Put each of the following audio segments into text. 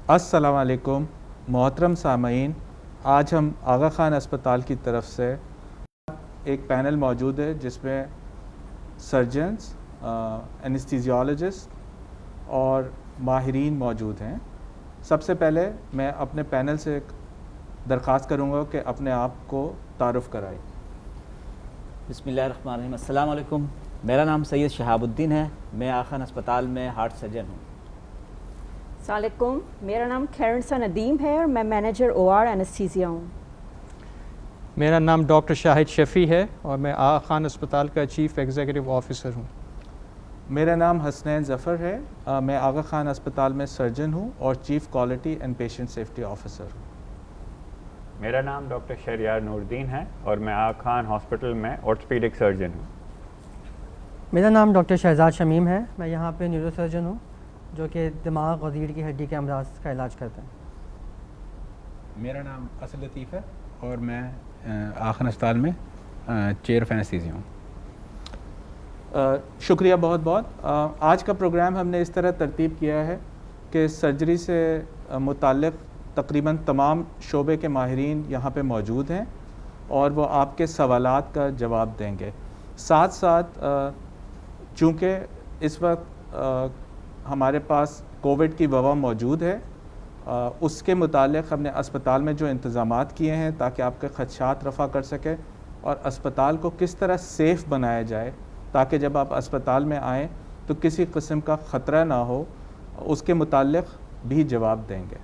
अस्सलाम वालेकुम मोहतरम सामीन। आज हम आगा ख़ान अस्पताल की तरफ से एक पैनल मौजूद है जिसमें सर्जन्स, एनेस्थीसियोलॉजिस्ट और माहिरीन मौजूद हैं। सबसे पहले मैं अपने पैनल से एक दरख्वास्त करूँगा कि अपने आप को तारुफ़ कराएं। बिस्मिल्लाहिर्रहमानिर्रहीम। अस्सलाम वालेकुम। मेरा नाम सैयद शहाबुद्दीन है। मैं आगा खान अस्पताल में हार्ट सर्जन हूँ। अस्सलामुअलैकुम, मेरा नाम कैरनसा नदीम है और मैं मैनेजर OR एनेस्थीसिया हूँ। मेरा नाम डॉक्टर शाहिद शफ़ी है और मैं आगा खान अस्पताल का चीफ़ एग्जीक्यूटिव ऑफिसर हूँ। मेरा नाम हसनैन ज़फ़र है। मैं आगा खान अस्पताल में सर्जन हूँ और chief quality and patient safety officer हूँ। मेरा नाम डॉक्टर शहरियार नूरदीन है और मैं आगा खान हॉस्पिटल में ऑर्थोपेडिक सर्जन हूँ। मेरा नाम डॉक्टर शहजाद शमीम है। मैं यहाँ पे न्यूरो सर्जन हूँ जो कि दिमाग और रीढ़ की हड्डी के अमराज का इलाज करते हैं। मेरा नाम असल लतीफ़ है और मैं आगा खान अस्पताल में चेयर ऑफ एनेस्थीसिया हूँ। शुक्रिया बहुत बहुत। आज का प्रोग्राम हमने इस तरह तरतीब किया है कि सर्जरी से मुताल्लिक़ तकरीबन तमाम शोबे के माहिरीन यहाँ पे मौजूद हैं और वो आपके सवालात का जवाब देंगे। साथ साथ चूँकि इस वक्त हमारे पास कोविड की वबा मौजूद है, उसके मुताल्लिक़ हमने अस्पताल में जो इंतज़ामात किए हैं ताकि आपके ख़दशात रफ़ा कर सकें और अस्पताल को किस तरह सेफ़ बनाया जाए ताकि जब आप अस्पताल में आएँ तो किसी किस्म का ख़तरा ना हो, उसके मुताल्लिक़ भी जवाब देंगे।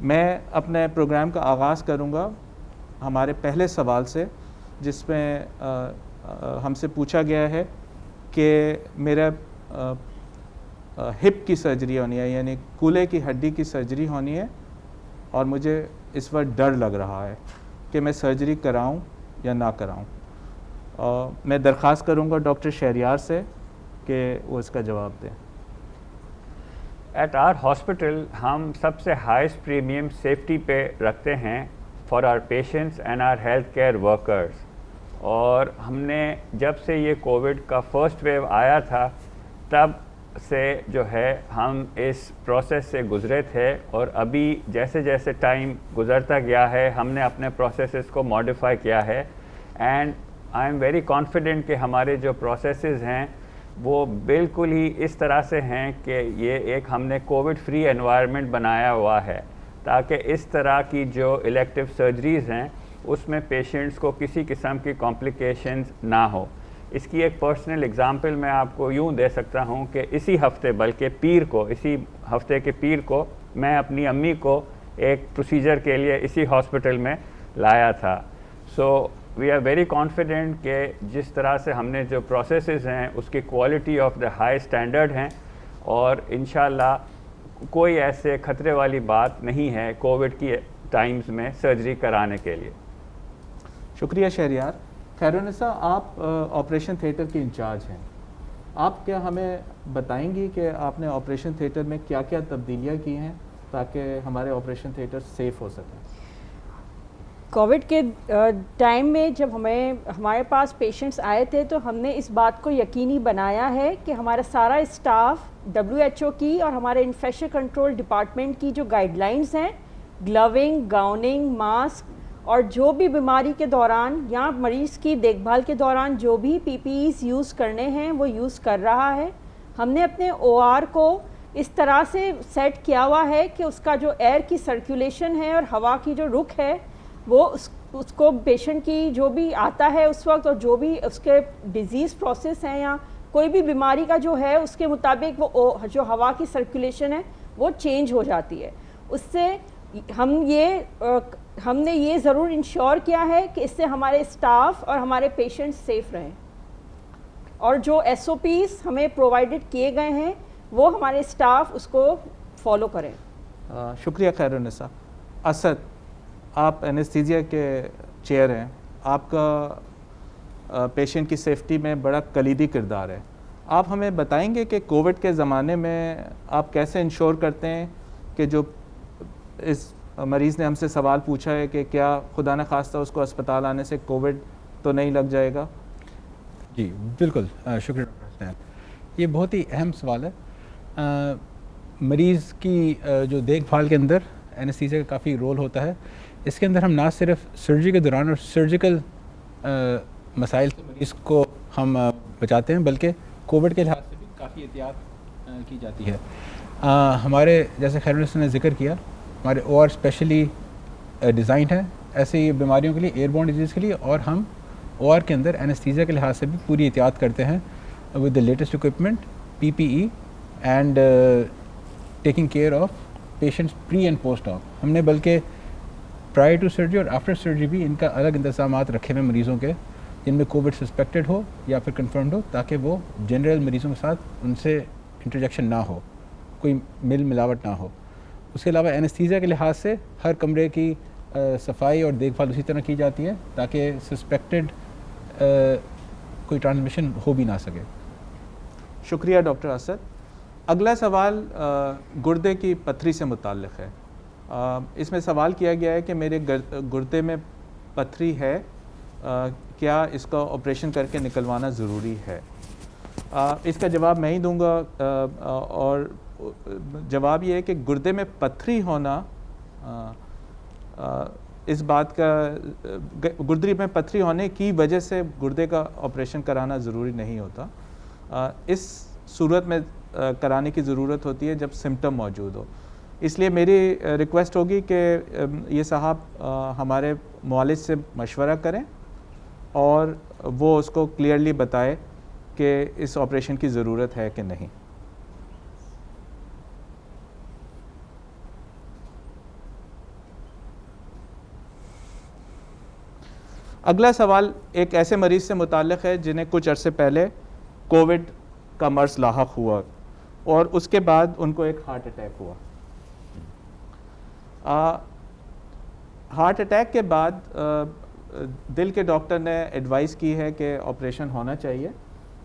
मैं अपने प्रोग्राम का आगाज़ करूँगा हमारे पहले सवाल से, जिसमें हमसे पूछा गया है कि मेरा हिप की सर्जरी होनी है, यानी कूल्हे की हड्डी की सर्जरी होनी है और मुझे इस वक्त डर लग रहा है कि मैं सर्जरी कराऊं या ना कराऊं। मैं दरख्वास्त करूंगा डॉक्टर शहरियार से कि वो इसका जवाब दें। एट आवर हॉस्पिटल हम सबसे हाईएस्ट प्रीमियम सेफ्टी पे रखते हैं for our patients and our health care workers. और हमने जब से ये कोविड का फर्स्ट वेव आया था तब से जो है हम इस प्रोसेस से गुज़रे थे और अभी जैसे जैसे टाइम गुज़रता गया है हमने अपने प्रोसेसेस को मॉडिफाई किया है। And I am very confident कि हमारे जो प्रोसेसेस हैं वो बिल्कुल ही इस तरह से हैं कि ये एक हमने कोविड फ्री एनवायरनमेंट बनाया हुआ है ताकि इस तरह की जो इलेक्टिव सर्जरीज़ हैं उसमें पेशेंट्स को किसी किस्म की कॉम्प्लिकेशंस ना हो। इसकी एक पर्सनल एग्जांपल मैं आपको यूँ दे सकता हूँ कि इसी हफ्ते, बल्कि इसी हफ्ते के पीर को मैं अपनी अम्मी को एक प्रोसीजर के लिए इसी हॉस्पिटल में लाया था। So we are very confident कि जिस तरह से हमने जो प्रोसेसेस हैं उसकी quality of the high standard हैं और इंशाल्लाह कोई ऐसे ख़तरे वाली बात नहीं है कोविड की टाइम्स में सर्जरी कराने के लिए। शुक्रिया शहरियार। खैरुन्निसा, आप ऑपरेशन थिएटर के इंचार्ज हैं। आप क्या हमें बताएंगी कि आपने ऑपरेशन थिएटर में क्या क्या तब्दीलियाँ की हैं ताकि हमारे ऑपरेशन थिएटर सेफ़ हो सकें? कोविड के टाइम में जब हमारे पास पेशेंट्स आए थे तो हमने इस बात को यकीनी बनाया है कि हमारा सारा स्टाफ WHO की और हमारे इन्फेक्शन कंट्रोल डिपार्टमेंट की जो गाइडलाइंस हैं, ग्लविंग, गाउनिंग, मास्क और जो भी बीमारी के दौरान या मरीज़ की देखभाल के दौरान जो भी PPEs यूज़ करने हैं वो यूज़ कर रहा है। हमने अपने OR को इस तरह से सेट किया हुआ है कि उसका जो एयर की सर्कुलेशन है और हवा की जो रुख है वो उसको पेशेंट की जो भी आता है उस वक्त और जो भी उसके डिज़ीज़ प्रोसेस हैं या कोई भी बीमारी का जो है उसके मुताबिक वो जो हवा की सर्कुलेशन है वो चेंज हो जाती है। उससे हमने ये ज़रूर इंश्योर किया है कि इससे हमारे स्टाफ और हमारे पेशेंट्स सेफ़ रहें और जो SOPs हमें प्रोवाइडेड किए गए हैं वो हमारे स्टाफ उसको फॉलो करें। शुक्रिया खैरुन्निसा। असद, आप एनेस्थीसिया के चेयर हैं, आपका पेशेंट की सेफ्टी में बड़ा कलीदी किरदार है। आप हमें बताएंगे कि कोविड के ज़माने में आप कैसे इंश्योर करते हैं कि जो इस मरीज़ ने हमसे सवाल पूछा है कि क्या खुदा न खास्ता उसको अस्पताल आने से कोविड तो नहीं लग जाएगा? जी बिल्कुल, शुक्रिया डॉक्टर हसनैन। ये बहुत ही अहम सवाल है। मरीज़ की जो देखभाल के अंदर एनेस्थीसिया का काफ़ी रोल होता है। इसके अंदर हम ना सिर्फ सर्जरी के दौरान और सर्जिकल मसाइल से मरीज़ को हम बचाते हैं, बल्कि कोविड के लिहाज से भी काफ़ी एहतियात की जाती है। हमारे जैसे खैरुल ने जिक्र किया, हमारे OR स्पेशली डिज़ाइन है ऐसी बीमारियों के लिए, एयरबोर्न डिजीज़ के लिए, और हम OR के अंदर एनेस्थीसिया के लिहाज से भी पूरी एहतियात करते हैं with the latest equipment, PPE and taking care of patients pre and post op. हमने बल्कि प्रायर टू सर्जरी और आफ्टर सर्जरी भी इनका अलग इंतज़ामात रखे हुए मरीज़ों के, जिनमें कोविड सस्पेक्टेड हो या फिर कंफर्म्ड हो, ताकि वो जनरल मरीज़ों के साथ उनसे इंटरजेक्शन ना हो, कोई मिलावट ना हो। उसके अलावा एनेस्थीसिया के लिहाज से हर कमरे की सफाई और देखभाल उसी तरह की जाती है ताकि सस्पेक्टेड कोई ट्रांसमिशन हो भी ना सके। शुक्रिया डॉक्टर असद। अगला सवाल गुर्दे की पथरी से मुताल्लिक़ है। इसमें सवाल किया गया है कि मेरे गुर्दे में पथरी है, क्या इसका ऑपरेशन करके निकलवाना ज़रूरी है? इसका जवाब मैं ही दूंगा, और जवाब ये है कि गुर्दे में पथरी होना इस बात का, गुर्दे में पथरी होने की वजह से गुर्दे का ऑपरेशन कराना ज़रूरी नहीं होता। इस सूरत में कराने की ज़रूरत होती है जब सिम्टम मौजूद हो। इसलिए मेरी रिक्वेस्ट होगी कि ये साहब हमारे मुआलिज से मशवरा करें और वो उसको क्लियरली बताए कि इस ऑपरेशन की ज़रूरत है कि नहीं। अगला सवाल एक ऐसे मरीज़ से मुताल्लिक़ है जिन्हें कुछ अरसे पहले कोविड का मर्ज़ लाहक हुआ और उसके बाद उनको एक हार्ट अटैक हुआ। हार्ट अटैक के बाद दिल के डॉक्टर ने एडवाइस की है कि ऑपरेशन होना चाहिए,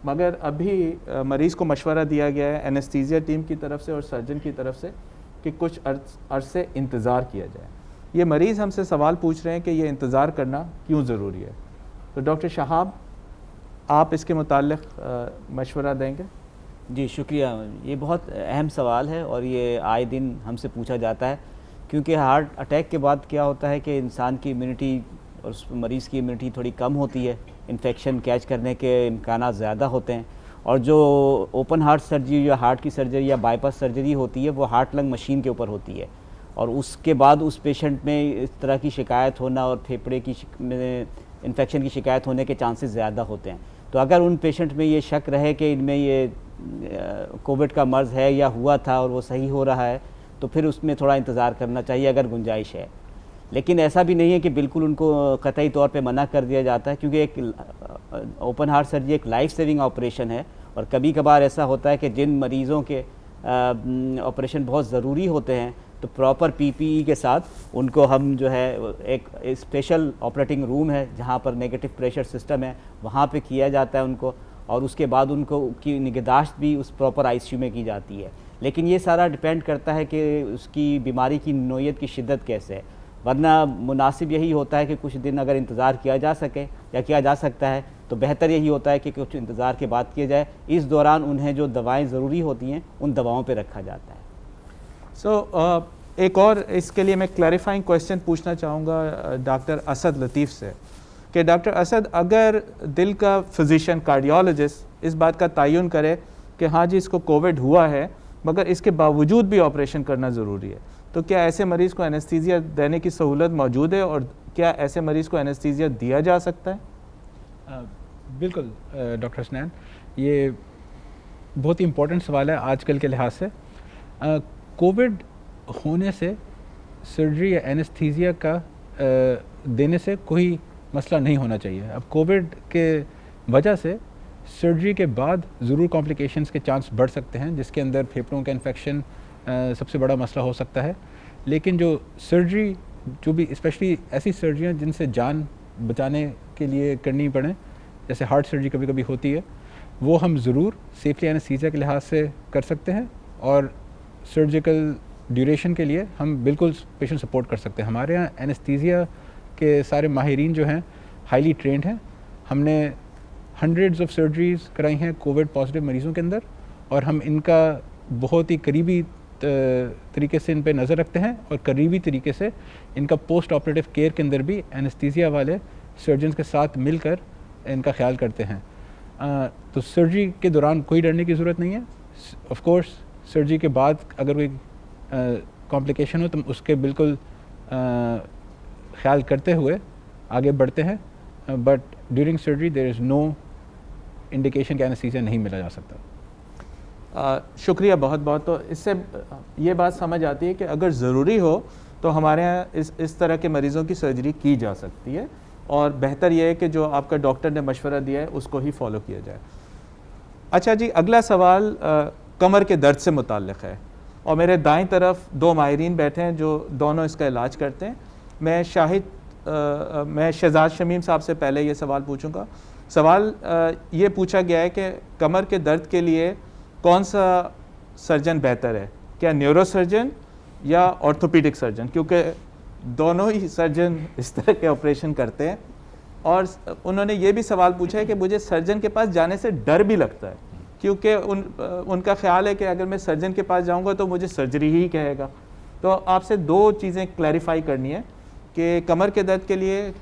मगर अभी मरीज़ को मशवरा दिया गया है एनेस्थीसिया टीम की तरफ से और सर्जन की तरफ से कि कुछ अरसे इंतज़ार किया जाए। ये मरीज़ हमसे सवाल पूछ रहे हैं कि ये इंतज़ार करना क्यों ज़रूरी है। तो डॉक्टर शहाब, आप इसके मुताल्लिक़ मशवरा देंगे? जी शुक्रिया। ये बहुत अहम सवाल है और ये आए दिन हमसे पूछा जाता है, क्योंकि हार्ट अटैक के बाद क्या होता है कि इंसान की इम्यूनिटी और उस मरीज़ की इम्यूनिटी थोड़ी कम होती है, इन्फेक्शन कैच करने के इम्कान ज़्यादा होते हैं, और जो ओपन हार्ट सर्जरी या हार्ट की सर्जरी या बाईपास सर्जरी होती है वो हार्ट लंग मशीन के ऊपर होती है, और उसके बाद उस पेशेंट में इस तरह की शिकायत होना और फेफड़े की इन्फेक्शन की शिकायत होने के चांसेस ज़्यादा होते हैं। तो अगर उन पेशेंट में ये शक रहे कि इनमें ये कोविड का मर्ज़ है या हुआ था और वो सही हो रहा है, तो फिर उसमें थोड़ा इंतज़ार करना चाहिए अगर गुंजाइश है। लेकिन ऐसा भी नहीं है कि बिल्कुल उनको कतई तौर पे मना कर दिया जाता है, क्योंकि एक ओपन हार्ट सर्जरी एक लाइफ सेविंग ऑपरेशन है, और कभी कभार ऐसा होता है कि जिन मरीज़ों के ऑपरेशन बहुत ज़रूरी होते हैं तो प्रॉपर PPE के साथ उनको हम जो है एक स्पेशल ऑपरेटिंग रूम है जहाँ पर नेगेटिव प्रेशर सिस्टम है, वहाँ पे किया जाता है उनको, और उसके बाद उनको की निगहदाश्त भी उस प्रॉपर ICU में की जाती है। लेकिन ये सारा डिपेंड करता है कि उसकी बीमारी की नोयत की शिद्दत कैसे है, वरना मुनासिब यही होता है कि कुछ दिन अगर इंतज़ार किया जा सके या किया जा सकता है तो बेहतर यही होता है कि कुछ इंतज़ार के बाद किया जाए। इस दौरान उन्हें जो दवाएं ज़रूरी होती हैं उन दवाओं पे रखा जाता है। एक और इसके लिए मैं क्लैरिफाइंग क्वेश्चन पूछना चाहूँगा डॉक्टर असद लतीफ़ से कि डॉक्टर असद, अगर दिल का फिजिशियन कार्डियोलॉजिस्ट इस बात का तयन करे कि हाँ जी इसको कोविड हुआ है मगर इसके बावजूद भी ऑपरेशन करना ज़रूरी है, तो क्या ऐसे मरीज़ को एनेस्थीसिया देने की सहूलत मौजूद है और क्या ऐसे मरीज़ को एनेस्थीसिया दिया जा सकता है? बिल्कुल डॉक्टर हसनैन, ये बहुत ही इम्पोर्टेंट सवाल है आजकल के लिहाज से। कोविड होने से सर्जरी या एनेस्थीसिया का देने से कोई मसला नहीं होना चाहिए। अब कोविड के वजह से सर्जरी के बाद ज़रूर कॉम्प्लिकेशंस के चांस बढ़ सकते हैं, जिसके अंदर फेफड़ों का इन्फेक्शन सबसे बड़ा मसला हो सकता है। लेकिन जो सर्जरी, जो भी स्पेशली ऐसी सर्जरियाँ जिनसे जान बचाने के लिए करनी पड़े, जैसे हार्ट सर्जरी कभी कभी होती है, वो हम ज़रूर सेफली एनेस्थीसिया के लिहाज से कर सकते हैं, और सर्जिकल ड्यूरेशन के लिए हम बिल्कुल पेशेंट सपोर्ट कर सकते हैं। हमारे यहाँ एनेस्थीसिया के सारे माहिरीन जो हैं हाईली ट्रेंड हैं। हमने हंड्रेड्स ऑफ सर्जरीज़ कराई हैं कोविड पॉजिटिव मरीज़ों के अंदर, और हम इनका बहुत ही करीबी तरीके से इन पे नज़र रखते हैं और करीबी तरीके से इनका पोस्ट ऑपरेटिव केयर के अंदर भी एनेस्थीसिया वाले सर्जन के साथ मिलकर इनका ख्याल करते हैं। तो सर्जरी के दौरान कोई डरने की ज़रूरत नहीं है। ऑफ कोर्स सर्जरी के बाद अगर कोई कॉम्प्लिकेशन हो तो उसके बिल्कुल ख्याल करते हुए आगे बढ़ते हैं, but during surgery there is no indication कि एनेस्थीसिया नहीं मिला जा सकता। शुक्रिया बहुत बहुत। तो इससे ये बात समझ आती है कि अगर ज़रूरी हो तो हमारे यहाँ इस तरह के मरीज़ों की सर्जरी की जा सकती है, और बेहतर यह है कि जो आपका डॉक्टर ने मशवरा दिया है उसको ही फॉलो किया जाए। अच्छा जी, अगला सवाल कमर के दर्द से मुताल्लिक़ है, और मेरे दाईं तरफ दो माहिरीन बैठे हैं जो दोनों इसका इलाज करते हैं। मैं शहजाद शमीम साहब से पहले ये सवाल पूछूंगा। सवाल ये पूछा गया है कि कमर के दर्द के लिए कौन सा सर्जन बेहतर है, क्या न्यूरो सर्जन या ऑर्थोपीडिक सर्जन, क्योंकि दोनों ही सर्जन इस तरह के ऑपरेशन करते हैं। और उन्होंने ये भी सवाल पूछा है कि मुझे सर्जन के पास जाने से डर भी लगता है, क्योंकि उनका ख्याल है कि अगर मैं सर्जन के पास जाऊंगा तो मुझे सर्जरी ही कहेगा। तो आपसे दो चीज़ें क्लैरिफाई करनी है कि कमर के दर्द के लिए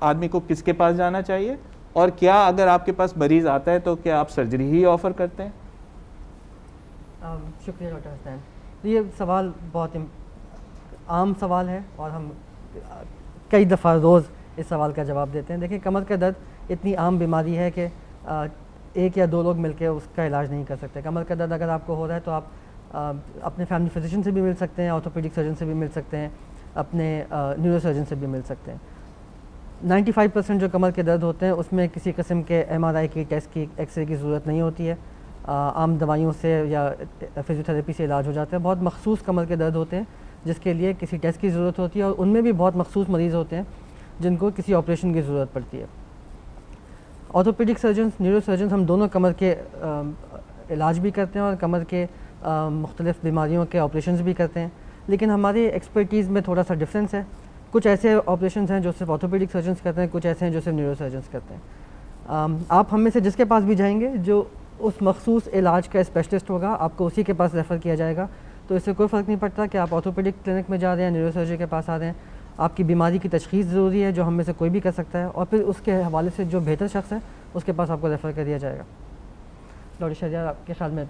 आदमी को किसके पास जाना चाहिए, और क्या अगर आपके पास मरीज़ आता है तो क्या आप सर्जरी ही ऑफ़र करते हैं? शुक्रिया डॉक्टर हसनैन। तो ये सवाल बहुत आम सवाल है और हम कई दफ़ा रोज़ इस सवाल का जवाब देते हैं। देखिए, कमर का दर्द इतनी आम बीमारी है कि एक या दो लोग मिलकर उसका इलाज नहीं कर सकते। कमर का दर्द अगर आपको हो रहा है तो आप अपने फैमिली फिजिशियन से भी मिल सकते हैं, ऑर्थोपेडिक सर्जन से भी मिल सकते हैं, अपने न्यूरो सर्जन से भी मिल सकते हैं। 95% जो कमर के दर्द होते हैं उसमें किसी किस्म के MRI की, टेस्ट की, एक्सरे की ज़रूरत नहीं होती है। आम दवाइयों से या फिजियोथेरेपी से इलाज हो जाता है। बहुत मखसूस कमर के दर्द होते हैं जिसके लिए किसी टेस्ट की ज़रूरत होती है, और उनमें भी बहुत मखसूस मरीज़ होते हैं जिनको किसी ऑपरेशन की ज़रूरत पड़ती है। ऑर्थोपेडिक सर्जन, न्यूरो सर्जन, हम दोनों कमर के इलाज भी करते हैं और कमर के मुख्तलिफ़ बीमारियों के ऑपरेशन भी करते हैं, लेकिन हमारी एक्सपर्टीज़ में थोड़ा सा डिफरेंस है। कुछ ऐसे ऑपरेशन हैं जो सिर्फ ऑर्थोपेडिक सर्जन करते हैं, कुछ ऐसे हैं जो सिर्फ न्यूरो सर्जन करते हैं। आप हम में से जिसके पास भी जाएंगे जो उस मखसूस इलाज का स्पेशलिस्ट होगा, आपको उसी के पास रेफ़र किया जाएगा। तो इससे कोई फ़र्क नहीं पड़ता कि आप ऑर्थोपेडिक क्लिनिक में जा रहे हैं, न्यूरो सर्जन के पास आ रहे हैं। आपकी बीमारी की तशख़ीस ज़रूरी है जो हम में से कोई भी कर सकता है, और फिर उसके हवाले से जो बेहतर शख्स है उसके पास आपको रेफ़र कर दिया जाएगा। डॉक्टर शहजाद, आपके ख्याल में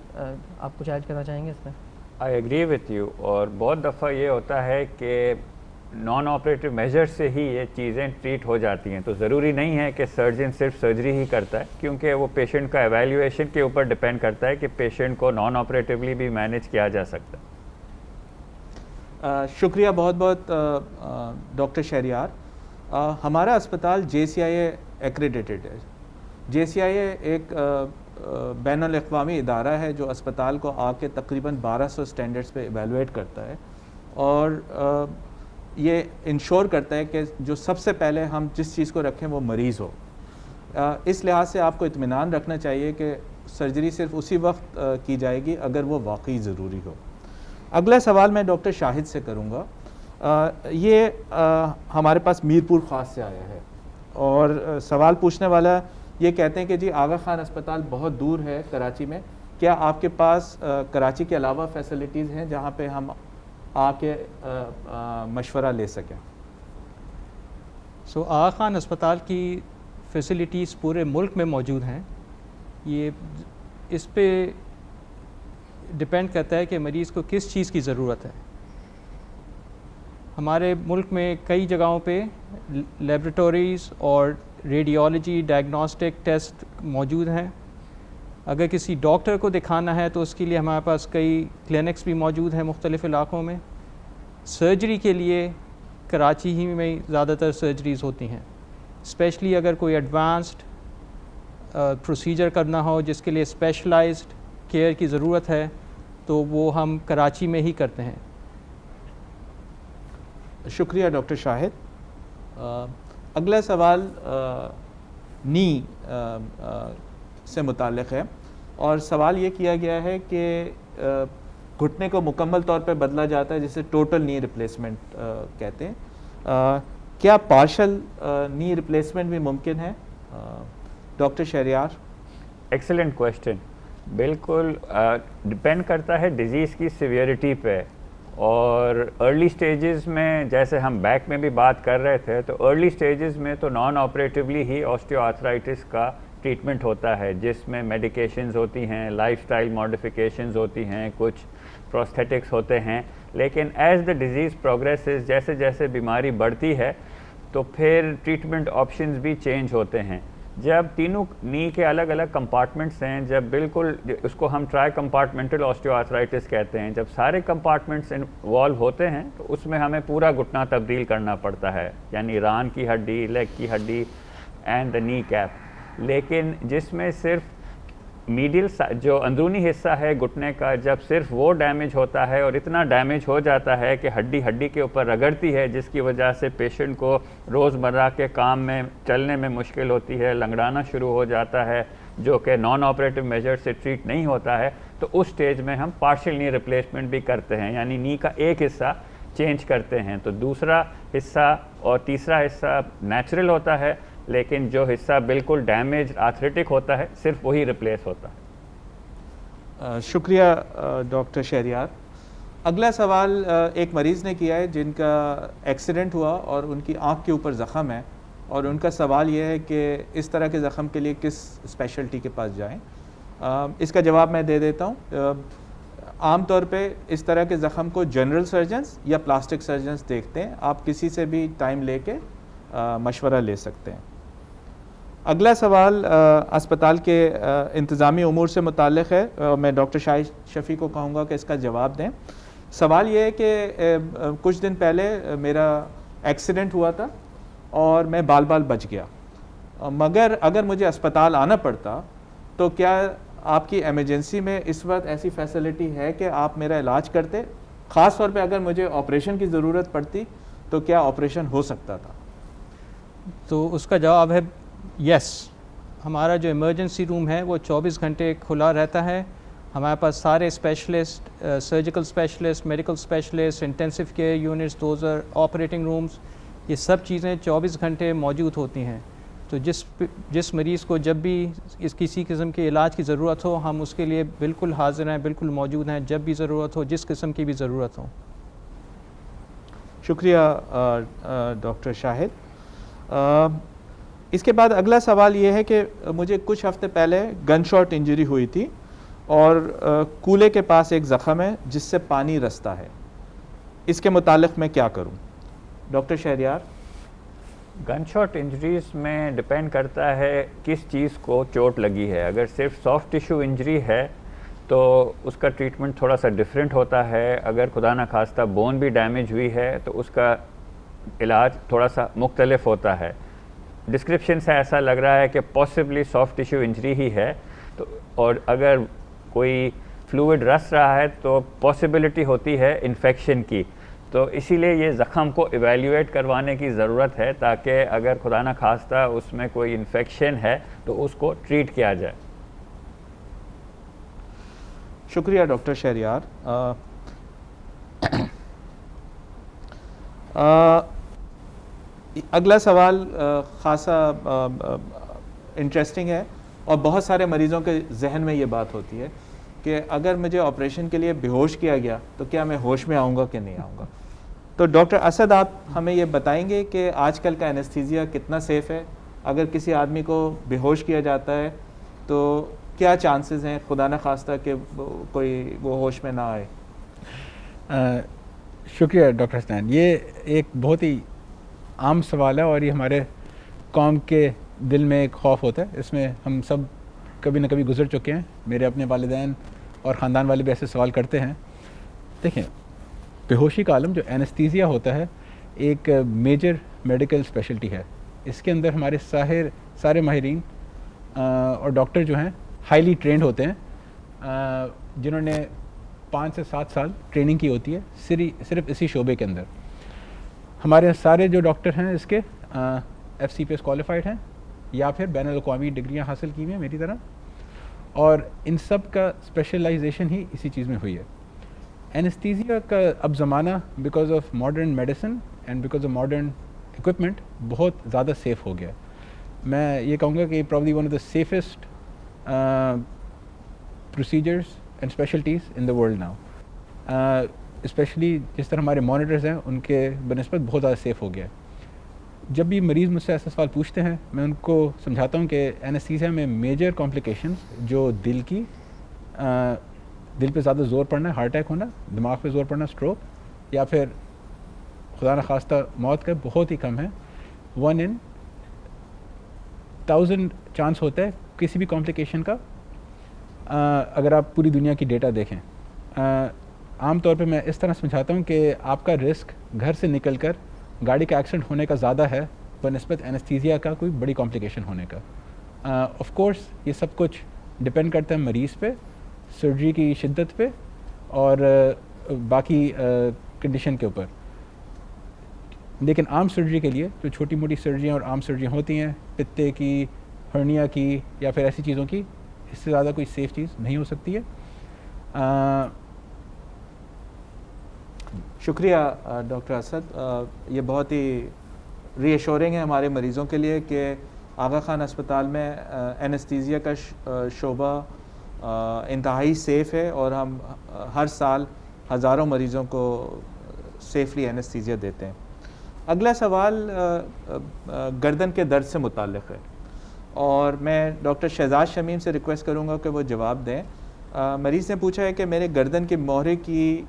आप कुछ ऐड करना चाहेंगे इसमें? I agree with you. और बहुत दफ़ा ये होता है कि नॉन ऑपरेटिव मेजर से ही ये चीज़ें ट्रीट हो जाती हैं, तो ज़रूरी नहीं है कि सर्जन सिर्फ सर्जरी ही करता है, क्योंकि वो पेशेंट का एवेल्यूएशन के ऊपर डिपेंड करता है कि पेशेंट को नॉन ऑपरेटिवली भी मैनेज किया जा सकता है। शुक्रिया बहुत बहुत डॉक्टर शहरियार। हमारा अस्पताल JCIA एक्रेडिटेड है। JCIA एक बैनुल अक़वामी इदारा है जो अस्पताल को आके तकरीबन 1200 स्टैंडर्ड्स पे एवेलुएट करता है, और ये इंश्योर करता है कि जो सबसे पहले हम जिस चीज़ को रखें वो मरीज़ हो। इस लिहाज से आपको इत्मीनान रखना चाहिए कि सर्जरी सिर्फ उसी वक्त की जाएगी अगर वो वाकई ज़रूरी हो। अगला सवाल मैं डॉक्टर शाहिद से करूँगा। ये हमारे पास मीरपुर ख़ास से आया है, और सवाल पूछने वाला ये कहते हैं कि जी आगा खान अस्पताल बहुत दूर है कराची में, क्या आपके पास कराची के अलावा फैसिलिटीज़ हैं जहाँ पे हम आके मशवरा ले सकें? सो आगा खान अस्पताल की फ़ैसिलिटीज़ पूरे मुल्क में मौजूद हैं। ये इस पे डिपेंड करता है कि मरीज़ को किस चीज़ की ज़रूरत है। हमारे मुल्क में कई जगहों पे लेबॉरेटरीज़ और रेडियोलॉजी डायग्नोस्टिक टेस्ट मौजूद हैं। अगर किसी डॉक्टर को दिखाना है तो उसके लिए हमारे पास कई क्लिनिक्स भी मौजूद हैं मुख्तलिफ़ इलाक़ों में। सर्जरी के लिए कराची ही में ज़्यादातर सर्जरीज़ होती हैं, स्पेशली अगर कोई एडवांस्ड प्रोसीजर करना हो जिसके लिए स्पेशलाइज्ड केयर की ज़रूरत है तो वो हम कराची में ही करते हैं। शुक्रिया डॉक्टर शाहिद। अगला सवाल नी से मुताल्लिक़ है, और सवाल ये किया गया है कि घुटने को मुकम्मल तौर पे बदला जाता है जिसे टोटल नी रिप्लेसमेंट कहते हैं। क्या पार्शल नी रिप्लेसमेंट भी मुमकिन है? डॉक्टर शहरियार। Excellent question. बिल्कुल डिपेंड करता है डिज़ीज़ की सिवियरिटी पे। और अर्ली स्टेजेस में, जैसे हम बैक में भी बात कर रहे थे, तो अर्ली स्टेजेस में तो नॉन ऑपरेटिवली ही ऑस्टियोआर्थराइटिस का ट्रीटमेंट होता है, जिसमें मेडिकेशंस होती हैं, लाइफस्टाइल मॉडिफिकेशंस होती हैं, कुछ प्रोस्थेटिक्स होते हैं। लेकिन एज द डिज़ीज़ प्रोग्रेसेस, जैसे जैसे बीमारी बढ़ती है तो फिर ट्रीटमेंट ऑप्शंस भी चेंज होते हैं। जब तीनों नी के अलग अलग कंपार्टमेंट्स हैं, जब बिल्कुल उसको हम ट्राई कंपार्टमेंटल ऑस्टियोआर्थराइटिस कहते हैं, जब सारे कंपार्टमेंट्स इन्वॉल्व होते हैं तो उसमें हमें पूरा घुटना तब्दील करना पड़ता है, यानी रान की हड्डी, लेग की हड्डी एंड द नी कैप। लेकिन जिसमें सिर्फ मीडियल जो अंदरूनी हिस्सा है घुटने का, जब सिर्फ वो डैमेज होता है और इतना डैमेज हो जाता है कि हड्डी हड्डी के ऊपर रगड़ती है, जिसकी वजह से पेशेंट को रोज़मर्रा के काम में चलने में मुश्किल होती है, लंगड़ाना शुरू हो जाता है, जो कि नॉन ऑपरेटिव मेजर से ट्रीट नहीं होता है, तो उस स्टेज में हम पार्शियल नी रिप्लेसमेंट भी करते हैं, यानी नी का एक हिस्सा चेंज करते हैं। तो दूसरा हिस्सा और तीसरा हिस्सा नेचुरल होता है, लेकिन जो हिस्सा बिल्कुल डैमेज आर्थरेटिक होता है सिर्फ वही रिप्लेस होता है। शुक्रिया डॉक्टर शहरियार। अगला सवाल एक मरीज़ ने किया है जिनका एक्सीडेंट हुआ और उनकी आँख के ऊपर ज़ख़म है, और उनका सवाल यह है कि इस तरह के ज़ख़म के लिए किस स्पेशलिटी के पास जाएं। इसका जवाब मैं दे देता हूँ। आम तौर पे इस तरह के ज़ख़म को जनरल सर्जन्स या प्लास्टिक सर्जन्स देखते हैं। आप किसी से भी टाइम लेके मशवरा ले सकते हैं। अगला सवाल अस्पताल के इंतज़ामी उमूर से मुताल्लिक़ है। मैं डॉक्टर शाहिद शफ़ी को कहूँगा कि इसका जवाब दें। सवाल ये है कि कुछ दिन पहले मेरा एक्सीडेंट हुआ था और मैं बाल बाल बच गया, मगर अगर मुझे अस्पताल आना पड़ता तो क्या आपकी एमरजेंसी में इस वक्त ऐसी फैसिलिटी है कि आप मेरा इलाज करते? ख़ास तौर पे अगर मुझे ऑपरेशन की ज़रूरत पड़ती तो क्या ऑपरेशन हो सकता था? तो उसका जवाब है यस। हमारा जो इमरजेंसी रूम है वो 24 घंटे खुला रहता है। हमारे पास सारे specialist, surgical specialist, medical specialist, intensive care units, dozer, operating rooms, ये सब चीज़ें 24 घंटे मौजूद होती हैं। तो जिस मरीज़ को जब भी किसी किस्म के इलाज की ज़रूरत हो, हम उसके लिए बिल्कुल हाजिर हैं, बिल्कुल मौजूद हैं, जब भी ज़रूरत हो, जिस किस्म की भी ज़रूरत हो। शुक्रिया डॉक्टर शाहिद। इसके बाद अगला सवाल ये है कि मुझे कुछ हफ्ते पहले गन शॉट इंजरी हुई थी और कूल्हे के पास एक ज़ख़म है जिससे पानी रसता है। इसके मुतालिक मैं क्या करूं? Doctor Shahryar. Gunshot injuries में डिपेंड करता है किस चीज़ को चोट लगी है। अगर सिर्फ सॉफ्ट टिश्यू इंजरी है तो उसका ट्रीटमेंट थोड़ा सा डिफरेंट होता है। अगर खुदा न खास्ता बोन भी डैमेज हुई है तो उसका इलाज थोड़ा सा मुख्तलिफ होता है। डिस्क्रिप्शन से ऐसा लग रहा है कि पॉसिबली सॉफ्ट टिश्यू इंजरी ही है, तो और अगर कोई फ्लूइड रस रहा है तो पॉसिबिलिटी होती है इन्फेक्शन की। तो इसीलिए ये ज़ख़म को इवेल्यूएट करवाने की ज़रूरत है, ताकि अगर खुदा न खास्ता उसमें कोई इन्फेक्शन है तो उसको ट्रीट किया जाए। शुक्रिया डॉक्टर शहरियार। अगला सवाल ख़ासा इंटरेस्टिंग है और बहुत सारे मरीज़ों के जहन में ये बात होती है कि अगर मुझे ऑपरेशन के लिए बेहोश किया गया तो क्या मैं होश में आऊँगा कि नहीं आऊँगा। तो डॉक्टर असद, आप हमें ये बताएंगे कि आजकल का एनेस्थीसिया कितना सेफ़ है? अगर किसी आदमी को बेहोश किया जाता है तो क्या चांसेस हैं खुदा न खास्ता कि वो होश में ना आए? शुक्रिया डॉक्टर हसनैन। ये एक बहुत ही आम सवाल है और ये हमारे कौम के दिल में एक खौफ होता है। इसमें हम सब कभी ना कभी गुजर चुके हैं। मेरे अपने वालिदैन और ख़ानदान वाले भी ऐसे सवाल करते हैं। देखें, बेहोशी का आलम जो एनेस्थीसिया होता है एक मेजर मेडिकल स्पेशलिटी है। इसके अंदर हमारे सारे माहिरीन और डॉक्टर जो हैं हाईली ट्रेंड होते हैं, जिन्होंने 5 से 7 साल ट्रेनिंग की होती है सिर्फ इसी शोबे के अंदर। हमारे सारे जो डॉक्टर हैं इसके FCPS क्वालिफाइड हैं या फिर बैनुल-अक़वामी डिग्रियाँ हासिल की हुई हैं मेरी तरह, और इन सब का स्पेशलाइजेशन ही इसी चीज़ में हुई है। एनेस्थीसिया का अब ज़माना because of modern medicine and because of modern equipment बहुत ज़्यादा सेफ़ हो गया। मैं ये कहूँगा कि probably one of the safest procedures and specialties in the world now. Especially जिस तरह हमारे monitors हैं उनके बनिस्बत बहुत ज़्यादा सेफ़ हो गया है. जब भी मरीज़ मुझसे ऐसा सवाल पूछते हैं मैं उनको समझाता हूँ कि एनेस्थीसिया में मेजर कॉम्प्लिकेशंस जो दिल पे ज़्यादा ज़ोर पड़ना, हार्ट अटैक होना, दिमाग पे ज़ोर पड़ना, स्ट्रोक, या फिर खुदा न खास्ता मौत का बहुत ही कम है. 1 in 1000 चांस होता है किसी भी कॉम्प्लिकेशन का. अगर आप पूरी दुनिया की डेटा देखें, आम तौर पे मैं इस तरह समझाता हूँ कि आपका रिस्क घर से निकलकर गाड़ी का एक्सीडेंट होने का ज़्यादा है बनिस्बत एनेस्थीसिया का कोई बड़ी कॉम्प्लिकेशन होने का. ऑफ कोर्स ये सब कुछ डिपेंड करता है मरीज़ पे, सर्जरी की शिद्दत पे और बाकी कंडीशन के ऊपर. लेकिन आम सर्जरी के लिए जो छोटी मोटी सर्जरियाँ और आम सर्जरियाँ होती हैं, पित्ते की, हर्निया की या फिर ऐसी चीज़ों की, इससे ज़्यादा कोई सेफ़ चीज़ नहीं हो सकती है. शुक्रिया डॉक्टर असद. ये बहुत ही रीअश्योरिंग है हमारे मरीज़ों के लिए कि आगा खान अस्पताल में एनेस्थीसिया का शोबा इंतहाई सेफ़ है और हम हर साल हज़ारों मरीज़ों को सेफली एनेस्थीसिया देते हैं. अगला सवाल गर्दन के दर्द से मुताल्लिक़ है और मैं डॉक्टर शहजाद शमीम से रिक्वेस्ट करूँगा कि वो जवाब दें. मरीज़ ने पूछा है कि मेरे गर्दन की मोहरे की